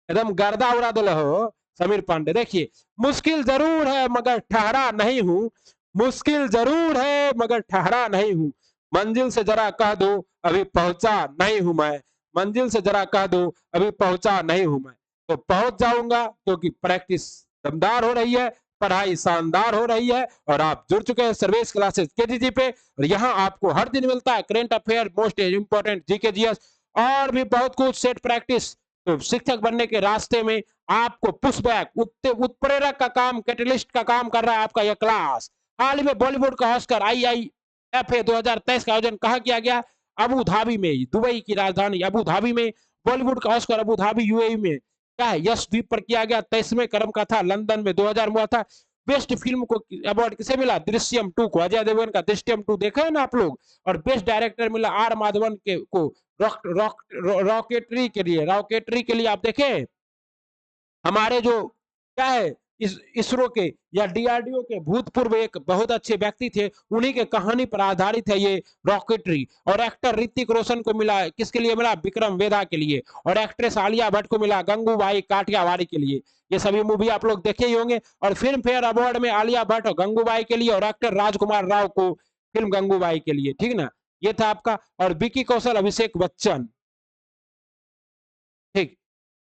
एकदम गर्दा उड़ा दिल हो समीर पांडे। देखिए, मुश्किल जरूर है मगर ठहरा नहीं हूं, मुश्किल जरूर है मगर ठहरा नहीं हूं, मंजिल से जरा कह दो अभी पहुंचा नहीं हूं मैं, मंजिल से जरा कह दो अभी पहुंचा नहीं हूं मैं। तो पहुंच जाऊंगा क्योंकि प्रैक्टिस दमदार हो रही है, पढ़ाई शानदार हो रही है। और आप जुड़ चुके हैं सर्वेश क्लासेस केजीजी पे, और यहाँ आपको हर दिन मिलता है current affair, most important GK GS और भी बहुत कुछ सेट प्रैक्टिस। तो शिक्षक बनने के रास्ते में आपको पुशबैक उत्प्रेरक का काम, कैटलिस्ट का काम कर रहा है आपका यह क्लास। हाल ही में बॉलीवुड का ऑस्कर IIFA 2023 का आयोजन कहा किया गया? अबू धाबी में, दुबई की राजधानी अबू धाबी में। बॉलीवुड का ऑस्कर अबू धाबी UAE में क्या है यश द्वीप पर किया गया। 23वें क्रम का था, लंदन में 2000 में हुआ था। बेस्ट फिल्म को अवार्ड किसे मिला? दृश्यम 2 को, अजय देवगन का दृश्यम 2 देखे हैं ना आप लोग। और बेस्ट डायरेक्टर मिला R माधवन को रॉकेटरी के लिए आप देखें, हमारे जो क्या है इसरो के या DRDO के भूतपूर्व एक बहुत अच्छे व्यक्ति थे, उन्हीं के कहानी पर आधारित है ये रॉकेटरी। और एक्टर ऋतिक रोशन को मिला, किसके लिए मिला? विक्रम वेदा के लिए। और एक्ट्रेस आलिया भट्ट को मिला गंगूबाई काठियावाड़ी के लिए। ये सभी मूवी आप लोग देखे ही होंगे। और फिल्म फेयर अवार्ड में आलिया भट्ट और गंगूबाई के लिए, और एक्टर राजकुमार राव को फिल्म गंगूबाई के लिए। ठीक ना, ये था आपका। और विकी कौशल, अभिषेक बच्चन, ठीक,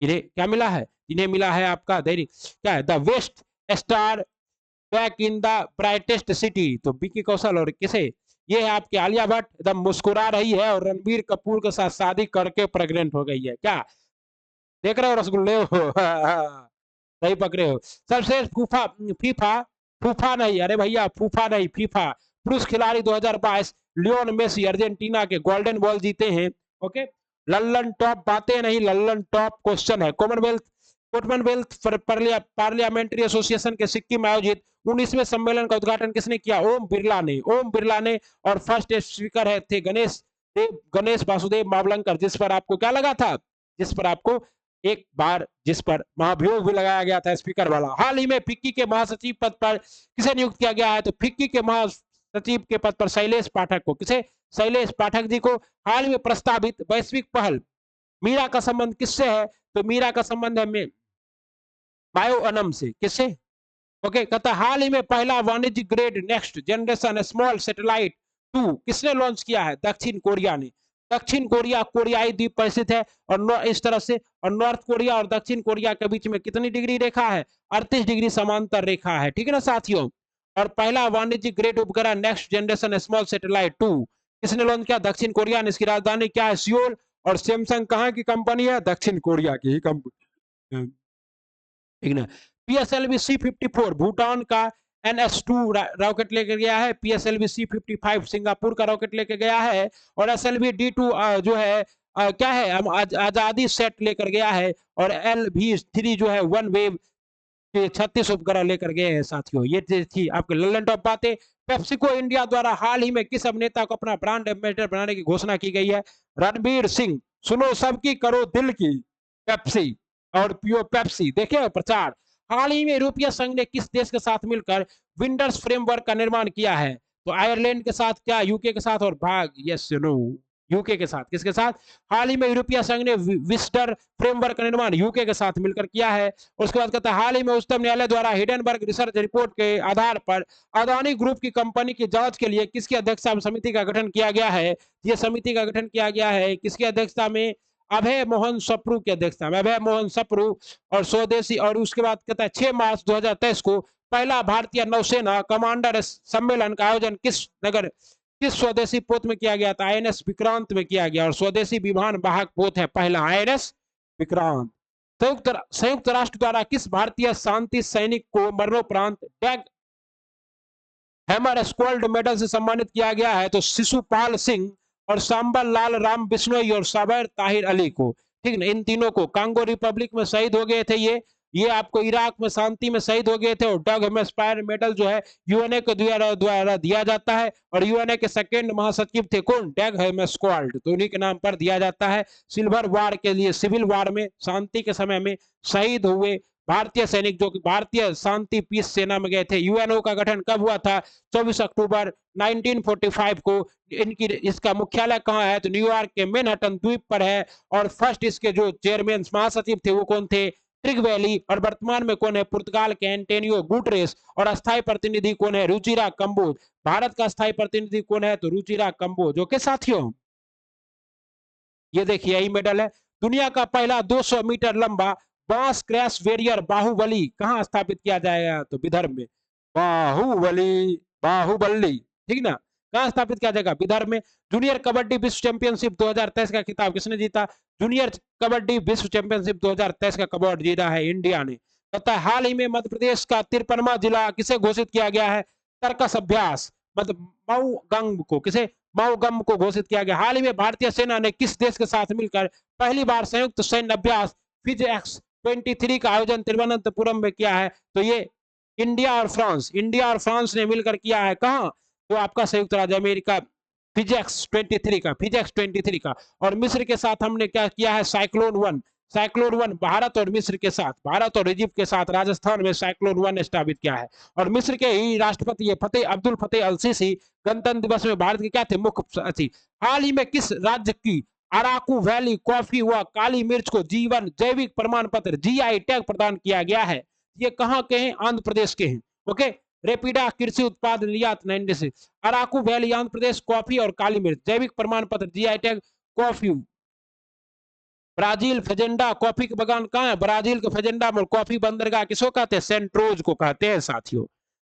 इन्हें क्या मिला है? इन्हें मिला है आपका दैनिक क्या है, the west star back in the brightest city. तो विकी कौशल और किसे? ये है आपके आलिया भट्ट, एकदम मुस्कुरा रही है और रणबीर कपूर के साथ शादी करके प्रेग्नेंट हो गई है। क्या देख रहे हो रसगुल्ले हो? सही पकड़े हो। सबसे फूफा नहीं, अरे भैया फूफा नहीं, फीफा पुरुष खिलाड़ी 2022 लियोन मेसी अर्जेंटीना के गोल्डन बॉल जीते हैं। ओके। लल्लन टॉप बातें नहीं, लल्लन टॉप क्वेश्चन है। कॉमनवेल्थ पार्लियामेंट्री एसोसिएशन के सिक्किम में आयोजित 19वें सम्मेलन का उद्घाटन किसने किया? ओम बिरला ने। और फर्स्ट स्पीकर है थे गणेश वासुदेव मावलंकर, जिस पर आपको क्या लगा था? जिस पर आपको एक बार जिस पर महाभियोग भी लगाया गया था, स्पीकर वाला। हाल ही में फिक्की के महासचिव पद पर किसे नियुक्त किया गया है? तो फिक्की के महासचिव के पद पर शैलेश पाठक को। किसे? शैलेश पाठक जी को। हाल में प्रस्तावित वैश्विक पहल मीरा का संबंध किससे है? तो मीरा का संबंध है बायोअनम से। किससे? ओके। कहता हाल ही में पहला वाणिज्यिक grade next generation small satellite 2 किसने लॉन्च किया है? दक्षिण कोरिया ने। दक्षिण कोरिया कोरियाई द्वीप पर स्थित है और इस तरह से, और नॉर्थ कोरिया और दक्षिण कोरिया के बीच में कितनी डिग्री रेखा है? 38 डिग्री समांतर रेखा है। ठीक है ना साथियों। और पहला वाणिज्यिक ग्रेड उपग्रह नेक्स्ट जनरेशन स्मॉल सैटेलाइट 2 किसने लॉन्च किया? दक्षिण कोरिया ने। इसकी राजधानी क्या है? सियोल। और सैमसंग कहाँ की कंपनी है? दक्षिण कोरिया की ही कंपनी। ठीक ना। PSLV C-54 भूटान का NS-2 रॉकेट लेकर गया है। PSLV C-55 सिंगापुर का रॉकेट लेकर गया है। और SLV D2 जो है क्या है, आजादी सेट लेकर गया है। और LV-3 जो है वन वेव के 36 उपग्रह लेकर गए हैं साथियों। ये थी आपके लल्लन टॉप बातें। पेप्सिको इंडिया द्वारा हाल ही में किस अभिनेता को अपना ब्रांड एम्बेसडर बनाने की घोषणा की गई है? रणबीर सिंह। सुनो सबकी करो दिल की पेप्सी और पियो पेप्सी, देखे प्रचार। हाल ही में यूरोपीय संघ ने किस देश के साथ मिलकर विंडर्स फ्रेमवर्क का निर्माण किया है? तो आयरलैंड के साथ, क्या यूके के साथ, और भाग यस नो यूके के साथ। किसके साथ? हाल ही में यूरोपीय संघ ने विस्टर फ्रेमवर्क का निर्माण यूके के साथ मिलकर किया है। उसके बाद कहता है हाल ही में उच्चतम न्यायालय द्वारा हिडेनबर्ग रिसर्च रिपोर्ट के आधार पर अदानी ग्रुप की कंपनी की जांच के लिए किसकी अध्यक्षता में समिति का गठन किया गया है? ये समिति का गठन किया गया है किसकी अध्यक्षता में? अभय मोहन सप्रू की अध्यक्षता में, अभय मोहन सप्रू और स्वदेशी। और उसके बाद कहता है 6 मार्च 2023 को पहला भारतीय नौसेना कमांडर सम्मेलन का आयोजन किस स्वदेशी पोत में किया गया था? आईएनएस विक्रांत में किया गया। और स्वदेशी विमान वाहक पोत है पहला आईएनएस विक्रांत। संयुक्त राष्ट्र द्वारा किस भारतीय शांति सैनिक को मरणोपरांत डैग हैमर स्क्वाल्ड मेडल से सम्मानित किया गया है? तो शिशुपाल सिंह और सांबल लाल राम बिश्नोई और साबर ताहिर अली को। ठीक ना, इन तीनों को कांगो रिपब्लिक में शहीद हो गए थे। ये आपको इराक में शांति में शहीद हो गए थे। और डग हेमस्पायर मेडल जो है यूएनए के द्वारा दिया जाता है। और यूएनए के सेकेंड महासचिव थे कौन? डग हेमस्क्वाल्ड। तो उन्हीं के नाम पर दिया जाता है। सिल्वर वार के लिए, सिविल वार में, शांति के समय में शहीद हुए भारतीय सैनिक जो कि भारतीय शांति पीस सेना में गए थे। यूएनओ का गठन कब हुआ था? 24 अक्टूबर 1945 को। इसका मुख्यालय कहाँ है? तो न्यूयॉर्क के मैनहट्टन द्वीप पर है। और फर्स्ट इसके जो चेयरमैन महासचिव थे वो कौन थे? ट्रिगवैली। और वर्तमान में कौन है? पुर्तगाल के एंटोनियो गुटरेस। और अस्थायी प्रतिनिधि कौन है? रुचिरा कंबोज। भारत का अस्थायी प्रतिनिधि कौन है? तो रुचिरा कंबोज। ओके साथियों, ये देखिए यही मेडल है। दुनिया का पहला 200 मीटर लंबा बांस क्रैश बैरियर बाहुबली कहां स्थापित किया जाएगा? तो विदर्भ में। बाहुबली ठीक ना, कहां स्थापित किया जाएगा? विदर्भ में। जूनियर कबड्डी विश्व चैंपियनशिप 2023 का खिताब किसने जीता? जूनियर कबड्डी विश्व चैंपियनशिप 2023 का कबड्ड जीता है इंडिया ने। पता है हाल ही में मध्य प्रदेश का 53वां जिला किसे घोषित किया गया है? तर्कस अभ्यास मतलब मऊ गंग को, किसे? मऊ गम को घोषित किया गया। हाल ही में भारतीय सेना ने किस देश के साथ मिलकर पहली बार संयुक्त सैन्य अभ्यास FIGX-23 का आयोजन तिरुवनंतपुरम में किया है? तो ये इंडिया और फ्रांस ने मिलकर किया है। कहां? तो आपका संयुक्त राज्य अमेरिका। FIGX-23 का। और मिस्र के साथ हमने क्या किया है? साइक्लोन 1 भारत और मिस्र के साथ, भारत और इजिप्ट के साथ राजस्थान में साइक्लोन 1 स्थापित किया है। और मिस्र के ही राष्ट्रपति अब्दुल फतेह अल सीसी गणतंत्र दिवस में भारत के क्या थे? मुख्य अतिथि। हाल ही में किस राज्य की अराकू वैली कॉफी व काली मिर्च को जीवन जैविक प्रमाण पत्र GI टैग प्रदान किया गया है? ये कहां के हैं? आंध्र प्रदेश के हैं। ओके, रेपिडा कृषि उत्पाद निर्यात 96। अराकू वैली आंध्र प्रदेश, कॉफी और काली मिर्च जैविक प्रमाण पत्र GI टैग कॉफी। ब्राजील फेजेंडा कॉफी के बगान कहाँ है? ब्राजील के फेजेंडा में। कॉफी बंदरगाह किसको कहते हैं? सेंट्रोज को कहते हैं साथियों।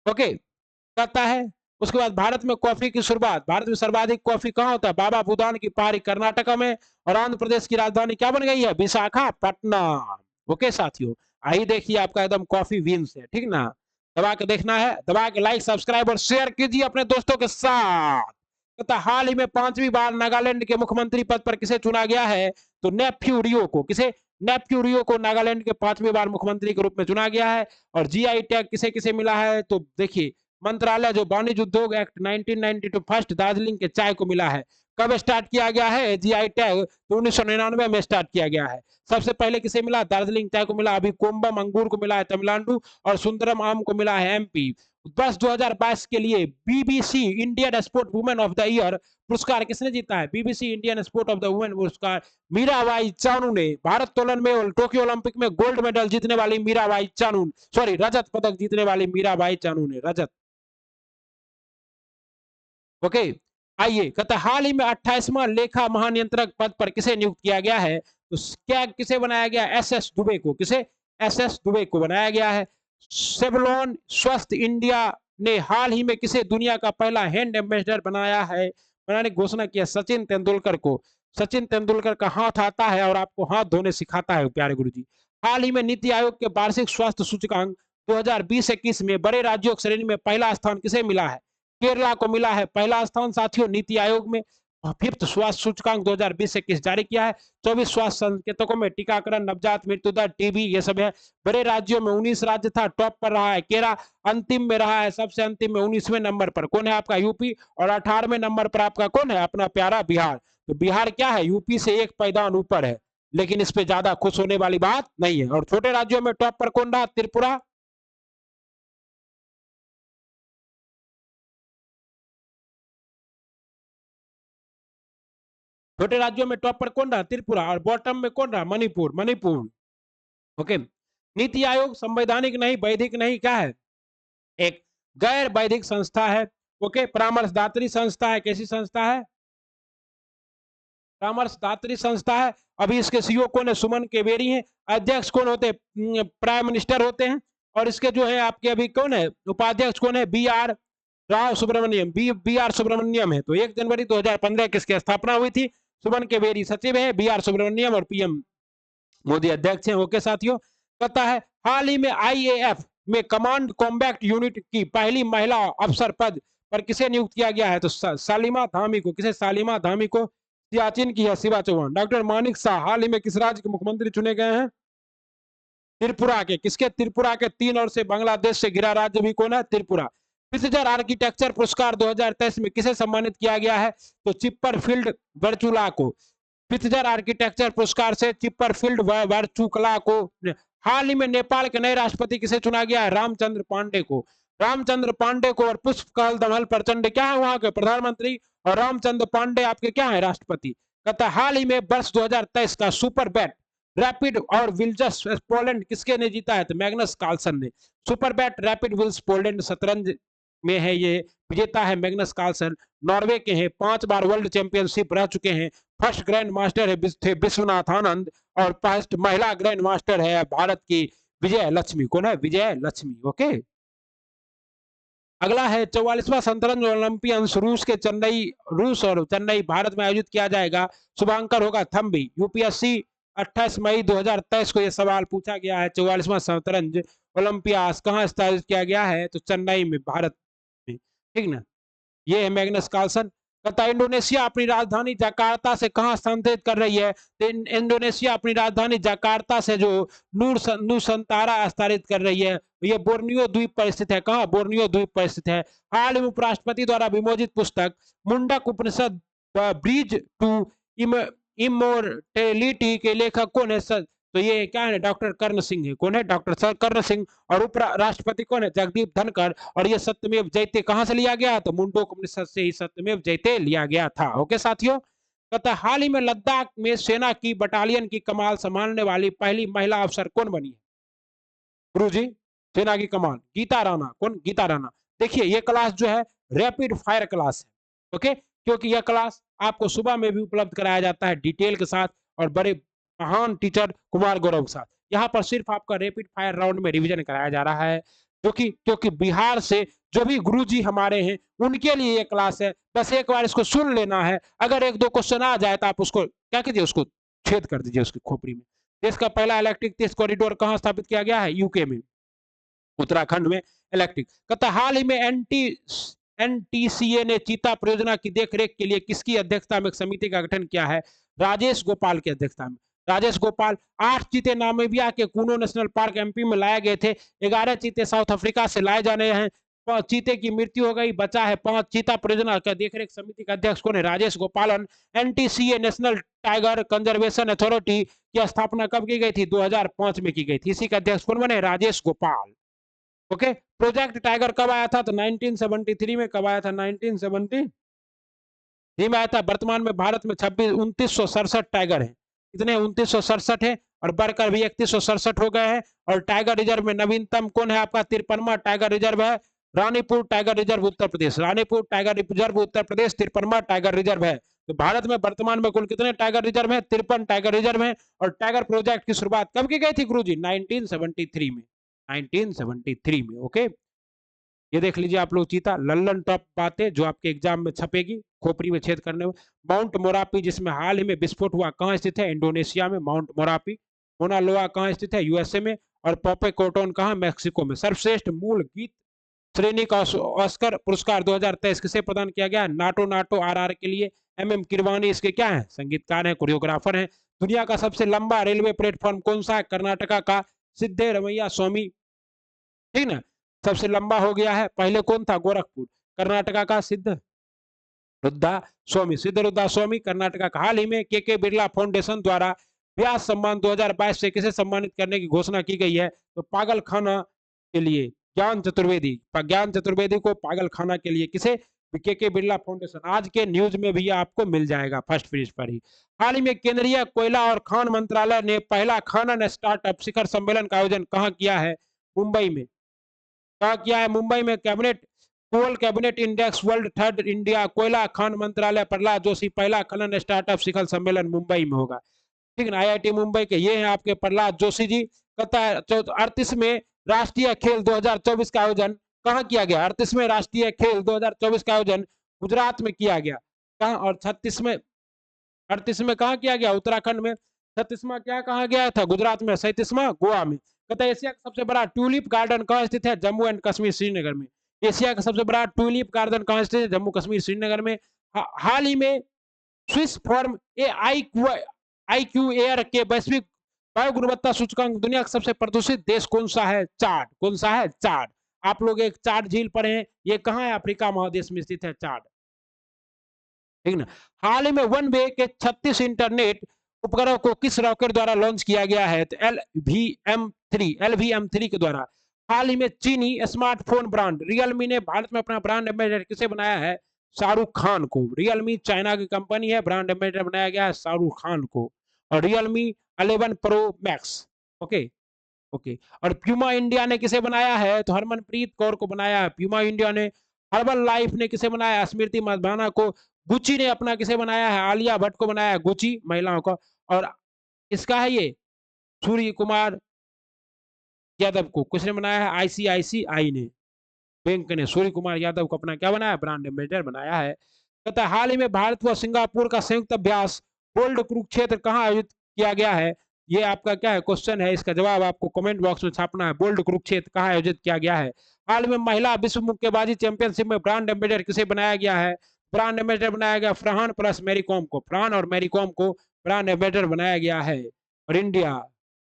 ओके, कहता है उसके बाद भारत में कॉफी की शुरुआत, भारत में सर्वाधिक कॉफी कहाँ होता है? बाबा बुदान की पहाड़ी कर्नाटक में। और आंध्र प्रदेश की राजधानी क्या बन गई है? विशाखापट्टनम। ओके साथियों, आई देखिए आपका एकदम कॉफी विंस है। ठीक ना, दबा के देखना है, दबा के लाइक सब्सक्राइब और शेयर कीजिए अपने दोस्तों के साथ। तथा हाल ही में 5वीं बार नागालैंड के मुख्यमंत्री पद पर किसे चुना गया है? तो नेफ्यू रियो को। किसे? नेफ्यू रियो को नागालैंड के 5वीं बार मुख्यमंत्री के रूप में चुना गया है। और GI टैग किसे किसे मिला है? तो देखिए मंत्रालय जो वाणिज्य उद्योग एक्ट 1992 फर्स्ट दार्जिलिंग के चाय को मिला है। कब स्टार्ट किया गया है GI टैग? तो 1999 में स्टार्ट किया गया है। सबसे पहले किसे मिला? दार्जिलिंग चाय को मिला। अभी कोम्बम अंगूर को मिला है तमिलनाडु। और सुंदरम आम को मिला है MP। वर्ष 2022 के लिए BBC Indian sport women of the year पुरस्कार किसने जीता है? BBC Indian sport of the women पुरस्कार मीराबाई चानू ने। भारत तोलन में टोक्यो ओलंपिक में गोल्ड मेडल जीतने वाली मीराबाई चानू, सॉरी रजत पदक जीतने वाली मीराबाई चानू ने, रजत। ओके, आइए कहता है हाल ही में 28वां लेखा महानियंत्रक पद पर किसे नियुक्त किया गया है? तो क्या किसे बनाया गया? SS दुबे को। किसे? SS दुबे को बनाया गया है। सेवलॉन स्वस्थ इंडिया ने हाल ही में किसे दुनिया का पहला हैंड एम्बेसडर बनाने की घोषणा किया? सचिन तेंदुलकर को। सचिन तेंदुलकर का हाथ आता है और आपको हाथ धोने सिखाता है प्यारे गुरुजी। हाल ही में नीति आयोग के वार्षिक स्वास्थ्य सूचकांक 2020-21 में बड़े राज्यों की श्रेणी में पहला स्थान किसे मिला है? केरला को मिला है पहला स्थान साथियों। नीति आयोग में 5th स्वास्थ्य सूचकांक 2020-21 जारी किया है। 24 स्वास्थ्य संकेतकों में टीकाकरण, नवजात मृत्यु दर, TB ये सब है। बड़े राज्यों में 19 राज्य था, टॉप पर रहा है केरला, अंतिम में रहा है, सबसे अंतिम में 19वें नंबर पर कौन है? आपका यूपी। और 18वें नंबर पर आपका कौन है? अपना प्यारा बिहार। तो बिहार क्या है? यूपी से एक पैदान ऊपर है, लेकिन इस पे ज्यादा खुश होने वाली बात नहीं है। और छोटे राज्यों में टॉप पर कौन रहा? त्रिपुरा, छोटे राज्यों में टॉप पर कौन रहा? त्रिपुरा। और बॉटम में कौन रहा? मणिपुर। मणिपुर। ओके। नीति आयोग संवैधानिक नहीं, वैधिक नहीं, क्या है? एक गैर वैधिक संस्था है। ओके। परामर्शदात्री संस्था है। कैसी संस्था है? परामर्शदात्री संस्था है। अभी इसके सीईओ कौन है? सुमन केवेरी है। अध्यक्ष कौन होते हैं? प्राइम मिनिस्टर होते हैं। और इसके जो है आपके अभी कौन है उपाध्यक्ष? कौन है? B R Rao Subrahmanyam. B R Subrahmanyam है। तो 1 जनवरी 2015 किसकी स्थापना हुई थी? सुमन केवेरी सचिव है, बी आर सुब्रमण्यम और पीएम मोदी अध्यक्ष हैं। ओके साथियों। कहता है हाल ही में आईएएफ में कमांड कॉम्बैक्ट यूनिट की पहली महिला अफसर पद पर किसे नियुक्त किया गया है? तो सालिमा धामी को। किसे? सालिमा धामी को। सियाचिन की है शिवा चौहान। डॉक्टर मानिक शाह हाल ही में किस राज्य के मुख्यमंत्री चुने गए हैं? त्रिपुरा के। किसके? त्रिपुरा के। 3 और से बांग्लादेश से घिरा राज्य भी कौन है? त्रिपुरा। फिशर आर्किटेक्चर पुरस्कार 2023 में किसे सम्मानित किया गया है? तो चिप्परफील्ड वर्चुला को। फिशर आर्किटेक्चर पुरस्कार से चिप्परफील्ड वर्चुला को। हाल ही में नेपाल के नए राष्ट्रपति किसे चुना गया है? रामचंद्र पांडे को। रामचंद्र पांडे को। और पुष्प कमल दमल प्रचंड क्या है वहां के? प्रधानमंत्री। और रामचंद्र पांडे आपके क्या है? राष्ट्रपति। कहता हाल ही में वर्ष 2023 का सुपर बैट रैपिड और विल्जस पोलैंड किसके ने जीता है? तो मैग्नस कार्लसन ने। Super bet rapid wills Poland शतरंज में है, ये विजेता है मैग्नस कार्लसन। नॉर्वे के हैं, 5 बार वर्ल्ड चैंपियनशिप रह चुके हैं। फर्स्ट ग्रैंड मास्टर है थे विश्वनाथ आनंद। और फर्स्ट महिला ग्रैंड मास्टर है भारत की विजय लक्ष्मी। कौन है? विजय लक्ष्मी। ओके। अगला है 44वां शतरंज ओलंपियंस रूस और चेन्नई भारत में आयोजित किया जाएगा। शुभांकर होगा थम्बी। यूपीएससी 28 मई 2023 को यह सवाल पूछा गया है। 44वां शतरंज ओलंपियास कहाँ स्थापित किया गया है? तो चेन्नई में, भारत में। ठीक ना। ये है मैग्नस कार्लसन। कहता इंडोनेशिया अपनी राजधानी जकार्ता से कहां स्थानांतरित कर रही है? तो इंडोनेशिया अपनी राजधानी जकार्ता से जो नूसंतारा स्थापित कर रही है। ये बोर्नियो द्वीप पर स्थित है। कहां? बोर्नियो द्वीप पर स्थित है। हाल में उपराष्ट्रपति द्वारा विमोचित पुस्तक मुंडक उपनिषद ब्रिज टू इमोर्टेलिटी के लेखक कौन है? तो ये क्या है? डॉक्टर कर्ण सिंह है। कौन है? डॉक्टर कर्ण सिंह। और उपराष्ट्रपति कौन है? जगदीप धनखड़। और ये सत्यमेव जयते कहां से लिया गया? तो मुंडक उपनिषद से ही सत्यमेव जयते लिया गया था। ओके साथियों। कहता हाल ही में लद्दाख में सेना की बटालियन की कमान संभालने वाली पहली महिला अफसर कौन बनी है? गुरुजी, सेना की कमान गीता राणा। कौन? गीता राणा। देखिए ये क्लास जो है रैपिड फायर क्लास है। ओके। क्योंकि यह क्लास आपको सुबह में भी उपलब्ध कराया जाता है डिटेल के साथ और बड़े महान टीचर कुमार गौरव के साथ। यहाँ पर सिर्फ आपका रैपिड फायर राउंड में रिवीजन कराया जा रहा है। क्योंकि बिहार से जो भी गुरुजी हमारे हैं उनके लिए ये क्लास है। बस एक बार इसको सुन लेना है। अगर 1-2 क्वेश्चन आ जाए तो आप उसको क्या कीजिए? उसको छेद कर दीजिए उसकी खोपड़ी में। देश का पहला इलेक्ट्रिक तेज कॉरिडोर कहाँ स्थापित किया गया है? यूके में, उत्तराखंड में इलेक्ट्रिक। कहता हाल ही में एनटीसीए ने चीता परियोजना की देखरेख के लिए किसकी अध्यक्षता में एक समिति का गठन किया है? राजेश गोपाल की अध्यक्षता में। राजेश गोपाल। 8 चीते नामीबिया के कूनो नेशनल पार्क एमपी में लाए गए थे। 11 चीते साउथ अफ्रीका से लाए जाने हैं। 5 चीते की मृत्यु हो गई, बचा है 5। चीता परियोजना का देखरेख समिति का अध्यक्ष कौन है? राजेश गोपालन। NTCA national tiger conservation authority की स्थापना कब की गई थी? 2005 में की गई थी। इसी का अध्यक्ष कौन बने? Rajesh Gopal. Okay. Project tiger कब आया था? तो 1973 में। कब आया था? 1973 में आया था। वर्तमान में भारत में 2967 टाइगर हैं। कितने? 2967 है। और बढ़कर भी 3167 हो गए हैं। और टाइगर रिजर्व में नवीनतम कौन है आपका? 53वां टाइगर रिजर्व है Ranipur tiger reserve Uttar Pradesh. Ranipur tiger reserve Uttar Pradesh 53वां tiger reserve है। तो भारत में वर्तमान में कुल कितने टाइगर रिजर्व है? 53 टाइगर रिजर्व है। और टाइगर प्रोजेक्ट की शुरुआत कब की गई थी गुरुजी? 1973 में। 1973 में। ओके। ये देख लीजिए आप लोग चीता। लल्लन टॉप बातें जो आपके एग्जाम में छपेगी खोपड़ी में छेद करने में। माउंट मोरापी जिसमें हाल ही में विस्फोट हुआ कहाँ स्थित है? इंडोनेशिया में माउंट मोरापी। मोना लोआ कहाँ स्थित है? यूएसए में। और पॉपे कोटोन कहाँ? मैक्सिको में। सर्वश्रेष्ठ मूल गीत श्रेणी का ऑस्कर पुरस्कार 2023 किसे प्रदान किया गया? नाटो नाटो आरआर के लिए। एमएम किरवानी इसके क्या है? संगीतकार हैं, कोरियोग्राफर हैं। दुनिया का सबसे लंबा रेलवे प्लेटफॉर्म कौन सा है? कर्नाटका का सिद्धरमैया स्वामी। ठीक ना। सबसे लंबा हो गया है। पहले कौन था? गोरखपुर। कर्नाटका का सिद्ध रुद्धा स्वामी। सिद्ध रुद्धा स्वामी कर्नाटका का। हाल ही में के बिरला फाउंडेशन द्वारा व्यास सम्मान 2022 से किसे सम्मानित करने की घोषणा की गई है? तो पागल खाना के लिए ज्ञान चतुर्वेदी। ज्ञान चतुर्वेदी को पागल खाना के लिए किसे के बिरला फाउंडेशन। आज के न्यूज में भी आपको मिल जाएगा फर्स्ट पेज पर ही। हाल ही में केंद्रीय कोयला और खान मंत्रालय ने पहला खनन स्टार्टअप शिखर सम्मेलन का आयोजन कहाँ किया है? मुंबई में। कहा किया है? मुंबई में। Cabinet coal cabinet index world third India कोयला खान मंत्रालय प्रहलाद जोशी पहला खनन स्टार्टअप शिखर सम्मेलन मुंबई में होगा। ठीक है ना, आईआईटी मुंबई के ये हैं आपके प्रहलाद जोशी जी। कहता है 38वें राष्ट्रीय खेल 2024 का आयोजन कहाँ किया गया? 38वें राष्ट्रीय खेल 2024 का आयोजन गुजरात में किया गया। कहाँ? और 36वें 38वें कहाँ किया गया? उत्तराखंड में। 36वां क्या कहा गया था? गुजरात में। 37वां गोवा में। कहता है एशिया का सबसे बड़ा ट्यूलिप गार्डन कहाँ स्थित है? जम्मू एंड कश्मीर श्रीनगर में। एशिया का सबसे बड़ा ट्यूलिप गार्डन कहाँ स्थित है? जम्मू कश्मीर श्रीनगर में। हाल ही में Swiss form I Q air के वैश्विक वायु गुणवत्ता सूचकांक दुनिया का सबसे प्रदूषित देश कौन सा है? चाड। कौन सा है? चाड। आप लोग एक चाड झील पढ़े हैं, ये कहाँ है? अफ्रीका महादेश में स्थित है चाड। ठीक ना। हाल ही में वन वे के 36 इंटरनेट उपग्रह को किस रॉकेट द्वारा लॉन्च किया गया है? तो LVM3 के द्वारा। हाल ही में चीनी स्मार्टफोन ब्रांड रियलमी ने भारत में अपना ब्रांड एम्बेसडर किसे बनाया है? शाहरुख खान को। रियलमी चाइना की कंपनी है, ब्रांड एम्बेसडर बनाया गया है शाहरुख खान को। और Realme 11 pro max. Okay okay. और प्यूमा इंडिया ने किसे बनाया है? तो हरमनप्रीत कौर को बनाया है प्यूमा इंडिया ने। हर्बल लाइफ ने किसे बनाया? स्मृति मंधाना को। गुची ने अपना किसे बनाया है? आलिया भट्ट को बनाया है गुची महिलाओं का। और इसका है ये सूर्य कुमार यादव को किसने बनाया है? आईसीआईसीआई ने, बैंक ने सूर्य कुमार यादव को अपना क्या बनाया? ब्रांड एम्बेसडर बनाया है। कहता है हाल ही में भारत व सिंगापुर का संयुक्त अभ्यास बोल्ड कुरुक्षेत्र कहाँ आयोजित किया गया है? ये आपका क्या है? क्वेश्चन है, इसका जवाब आपको कमेंट बॉक्स में छापना है। बोल्ड कुरुक्षेत्र कहाँ आयोजित किया गया है? हाल में महिला विश्व मुक्केबाजी चैंपियनशिप में ब्रांड एम्बेसडर किसे बनाया गया है? ब्रांड एम्बेसडर बनाया गया फरहान प्लस मैरी कॉम को। फरहान और मैरी कॉम को ब्रांड एम्बेसडर बनाया गया है। और इंडिया,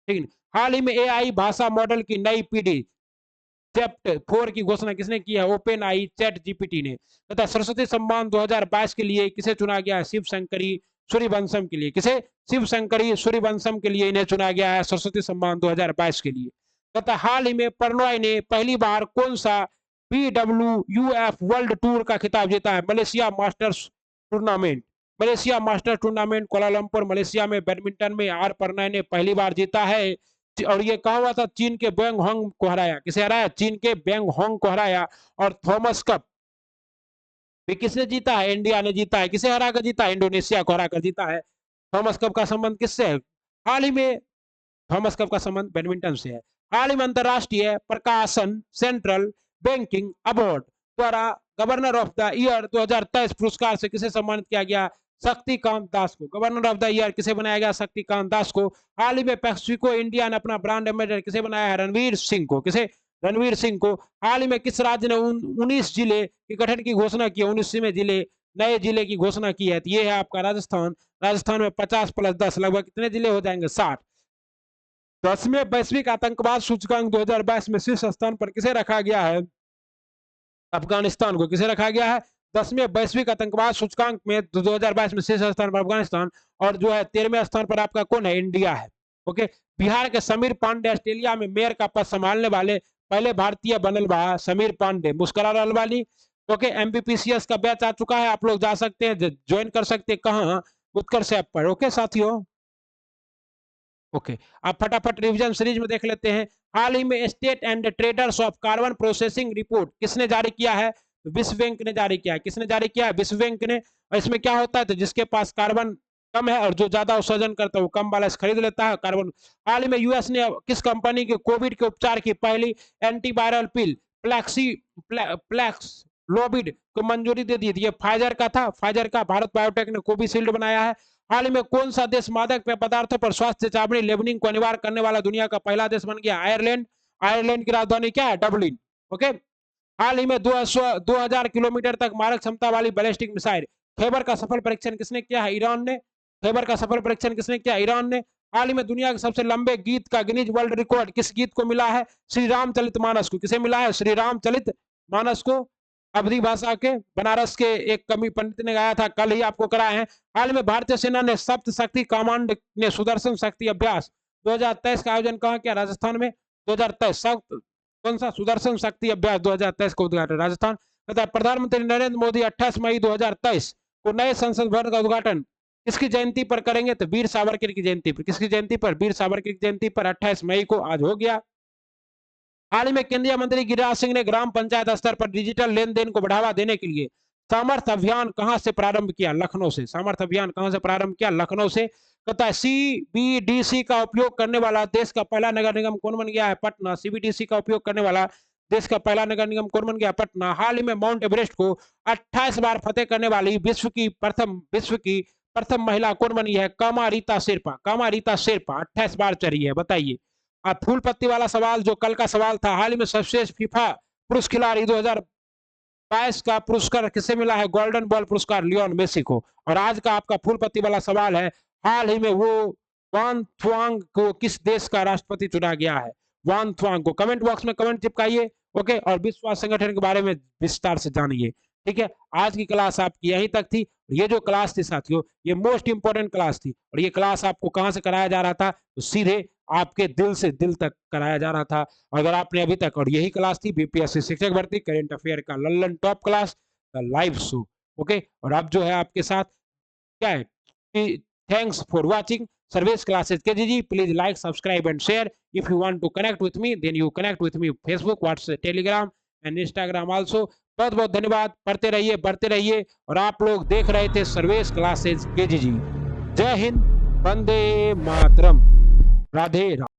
ठीक है। हाल ही में एआई भाषा मॉडल की नई पीढ़ी चैप्टर 4 की घोषणा किसने की है? ओपन आई चैट जीपीटी ने। तथा सरस्वती सम्मान 2022 के लिए किसे चुना गया है? शिव शंकरी सूर्यवंशम के लिए। किसे? शिव शंकरी सूर्यवंशम के लिए इन्हें चुना गया है सरस्वती सम्मान 2022 के लिए। तथा हाल ही में प्रणॉय ने पहली बार कौन सा BWUF वर्ल्ड टूर का खिताब जीता है? Malaysia masters tournament. Malaysia masters tournament Kuala Lumpur Malaysia में बैडमिंटन में आर प्रणॉय ने पहली बार जीता है। और ये कहा हुआ था चीन के बेंग होंग को हराया। किसे हराया? चीन के बेंग होंग को हराया। और थॉमस कप भी किसने जीता है? इंडिया ने जीता है। किसे हराकर जीता है? इंडोनेशिया को हराकर जीता है। थॉमस कप का संबंध किससे है? हाल ही में थॉमस कप का संबंध बैडमिंटन से है। हाल ही में अंतरराष्ट्रीय प्रकाशन सेंट्रल बैंकिंग अवार्ड द्वारा गवर्नर ऑफ द ईयर 2023 पुरस्कार से किसे सम्मानित किया गया? शक्तिकांत दास को। गवर्नर ऑफ द ईयर किसे बनाया गया? शक्तिकांत दास को। हाल ही में पैक्सिको इंडिया ने अपना ब्रांड एम्बेसडर किसे बनाया है? रणवीर सिंह को। किसे? रणवीर सिंह को। हाल ही में किस राज्य ने 19 जिले के गठन की घोषणा की? 19वें जिले नए जिले की घोषणा की है। तो ये है आपका राजस्थान। राजस्थान में 50 + 10 लगभग कितने जिले हो जाएंगे? 60। 10वें वैश्विक आतंकवाद सूचकांक 2022 में शीर्ष स्थान पर किसे रखा गया है? अफगानिस्तान को। किसे रखा गया है? 10वें वैश्विक आतंकवाद सूचकांक में 2022 में शीर्ष स्थान पर अफगानिस्तान। और जो है 13वें स्थान पर आपका कौन है? इंडिया है। ओके। बिहार के समीर पांडे ऑस्ट्रेलिया में मेयर का पद संभालने वाले पहले भारतीय बनल बा समीर पांडे। मुस्कुरा रहल वाली। ओके। MBPCS का बैच आ चुका है, आप लोग जा सकते हैं, ज्वाइन कर सकते हैं। कहाँ? उत्कर्ष ऐप पर। ओके साथियों। ओके। आप फटाफट रिवीजन सीरीज में देख लेते हैं। हाल ही में state and traders of carbon processing report किसने जारी किया है? विश्व बैंक ने जारी किया है। किसने जारी किया है? विश्व बैंक ने। और इसमें क्या होता है? तो जिसके पास कार्बन कम है और जो ज्यादा उत्सर्जन करता है वो कम वाला खरीद लेता है कार्बन। हाल ही में यूएस ने किस कंपनी के कोविड के उपचार की पहली एंटीवायरल पिल प्लेक्स लोबिड को मंजूरी दे दी थी? ये फाइजर का था। फाइजर का भारत बायोटेक ने कोविशील्ड बनाया है। हाल ही में कौन सा देश मादक पेय पदार्थों पर स्वास्थ्य चेतावनी लेबलिंग को अनिवार्य करने वाला दुनिया का पहला देश बन गया? आयरलैंड। आयरलैंड की राजधानी क्या है? डबलिन। ओके। हाल ही में 2000 किलोमीटर तक मारक क्षमता वाली बैलिस्टिक मिसाइल खैबर का सफल परीक्षण किसने किया है? ईरान ने। खैबर का सफल परीक्षण किसने किया? ईरान ने। हाल ही में दुनिया के सबसे लंबे गीत का गिनीज वर्ल्ड रिकॉर्ड किस गीत को मिला है? श्री रामचरित मानस को। किसे मिला है? श्री रामचरित मानस को। अवधी भाषा के बनारस के एक कवि पंडित ने गाया था, कल ही आपको कराए हैं। हाल में भारतीय सेना ने सप्त शक्ति कमांड ने सुदर्शन शक्ति अभ्यास 2023 का आयोजन कहाँ किया? राजस्थान में। 2023 कौन सा? सुदर्शन शक्ति अभ्यास 2023 का उद्घाटन राजस्थान। तथा प्रधानमंत्री नरेंद्र मोदी 28 मई 2023 को नए संसद भवन का उद्घाटन किसकी जयंती पर करेंगे? तो वीर सावरकर की जयंती पर। किसकी जयंती पर? वीर सावरकर की जयंती पर 28 मई को आज हो गया। हाल ही में केंद्रीय मंत्री गिरिराज सिंह ने ग्राम पंचायत स्तर पर डिजिटल लेन देन को बढ़ावा देने के लिए सामर्थ्य अभियान कहां से प्रारंभ किया? लखनऊ से। सामर्थ्य अभियान कहां से प्रारंभ किया? लखनऊ से। कहता है सीबीडीसी का उपयोग करने वाला देश का पहला नगर निगम कौन बन गया है? पटना। सीबीडीसी का उपयोग करने वाला देश का पहला नगर निगम कौन बन गया? पटना। हाल ही में माउंट एवरेस्ट को 28 बार फतेह करने वाली विश्व की प्रथम महिला कौन बनी है? कामा रीता शेरपा। कामा रीता शेरपा 28 बार चढ़ी है। बताइए। अब फूल पत्ती वाला सवाल जो कल का सवाल था, हाल ही में सर्वश्रेष्ठ फीफा पुरुष खिलाड़ी 2022 का पुरस्कार किसे मिला है? गोल्डन बॉल पुरस्कार लियोन मेसी को। और आज का आपका फूल पत्ती वाला सवाल है, हाल ही में वो वान थुआंग को किस देश का राष्ट्रपति चुना गया है? वान थुआंग को। कमेंट बॉक्स में कमेंट चिपकाइए, ओके। और विश्व स्वास्थ्य संगठन के बारे में विस्तार से जानिए, ठीक है। आज की क्लास आपकी यहीं तक थी। ये जो क्लास थी साथियों, ये मोस्ट इंपोर्टेंट क्लास थी। और ये क्लास आपको कहां से कराया जा रहा था? तो सीधे आपके दिल से दिल तक कराया जा रहा था। अगर आपने अभी तक, और यही क्लास थी बीपीएससी शिक्षक भर्ती करेंट अफेयर का Lallan top class, the live show, okay. और अब जो है आपके साथ क्या है, thanks for watching service classes KGG. Please like, subscribe and share. If you want to connect with me, then you connect with me Facebook, WhatsApp, Telegram and Instagram also. बहुत बहुत धन्यवाद। पढ़ते रहिए, बढ़ते रहिए। और आप लोग देख रहे थे सर्विस क्लासेस केजीजी। जय हिंद, वंदे मातरम, राधे राधे।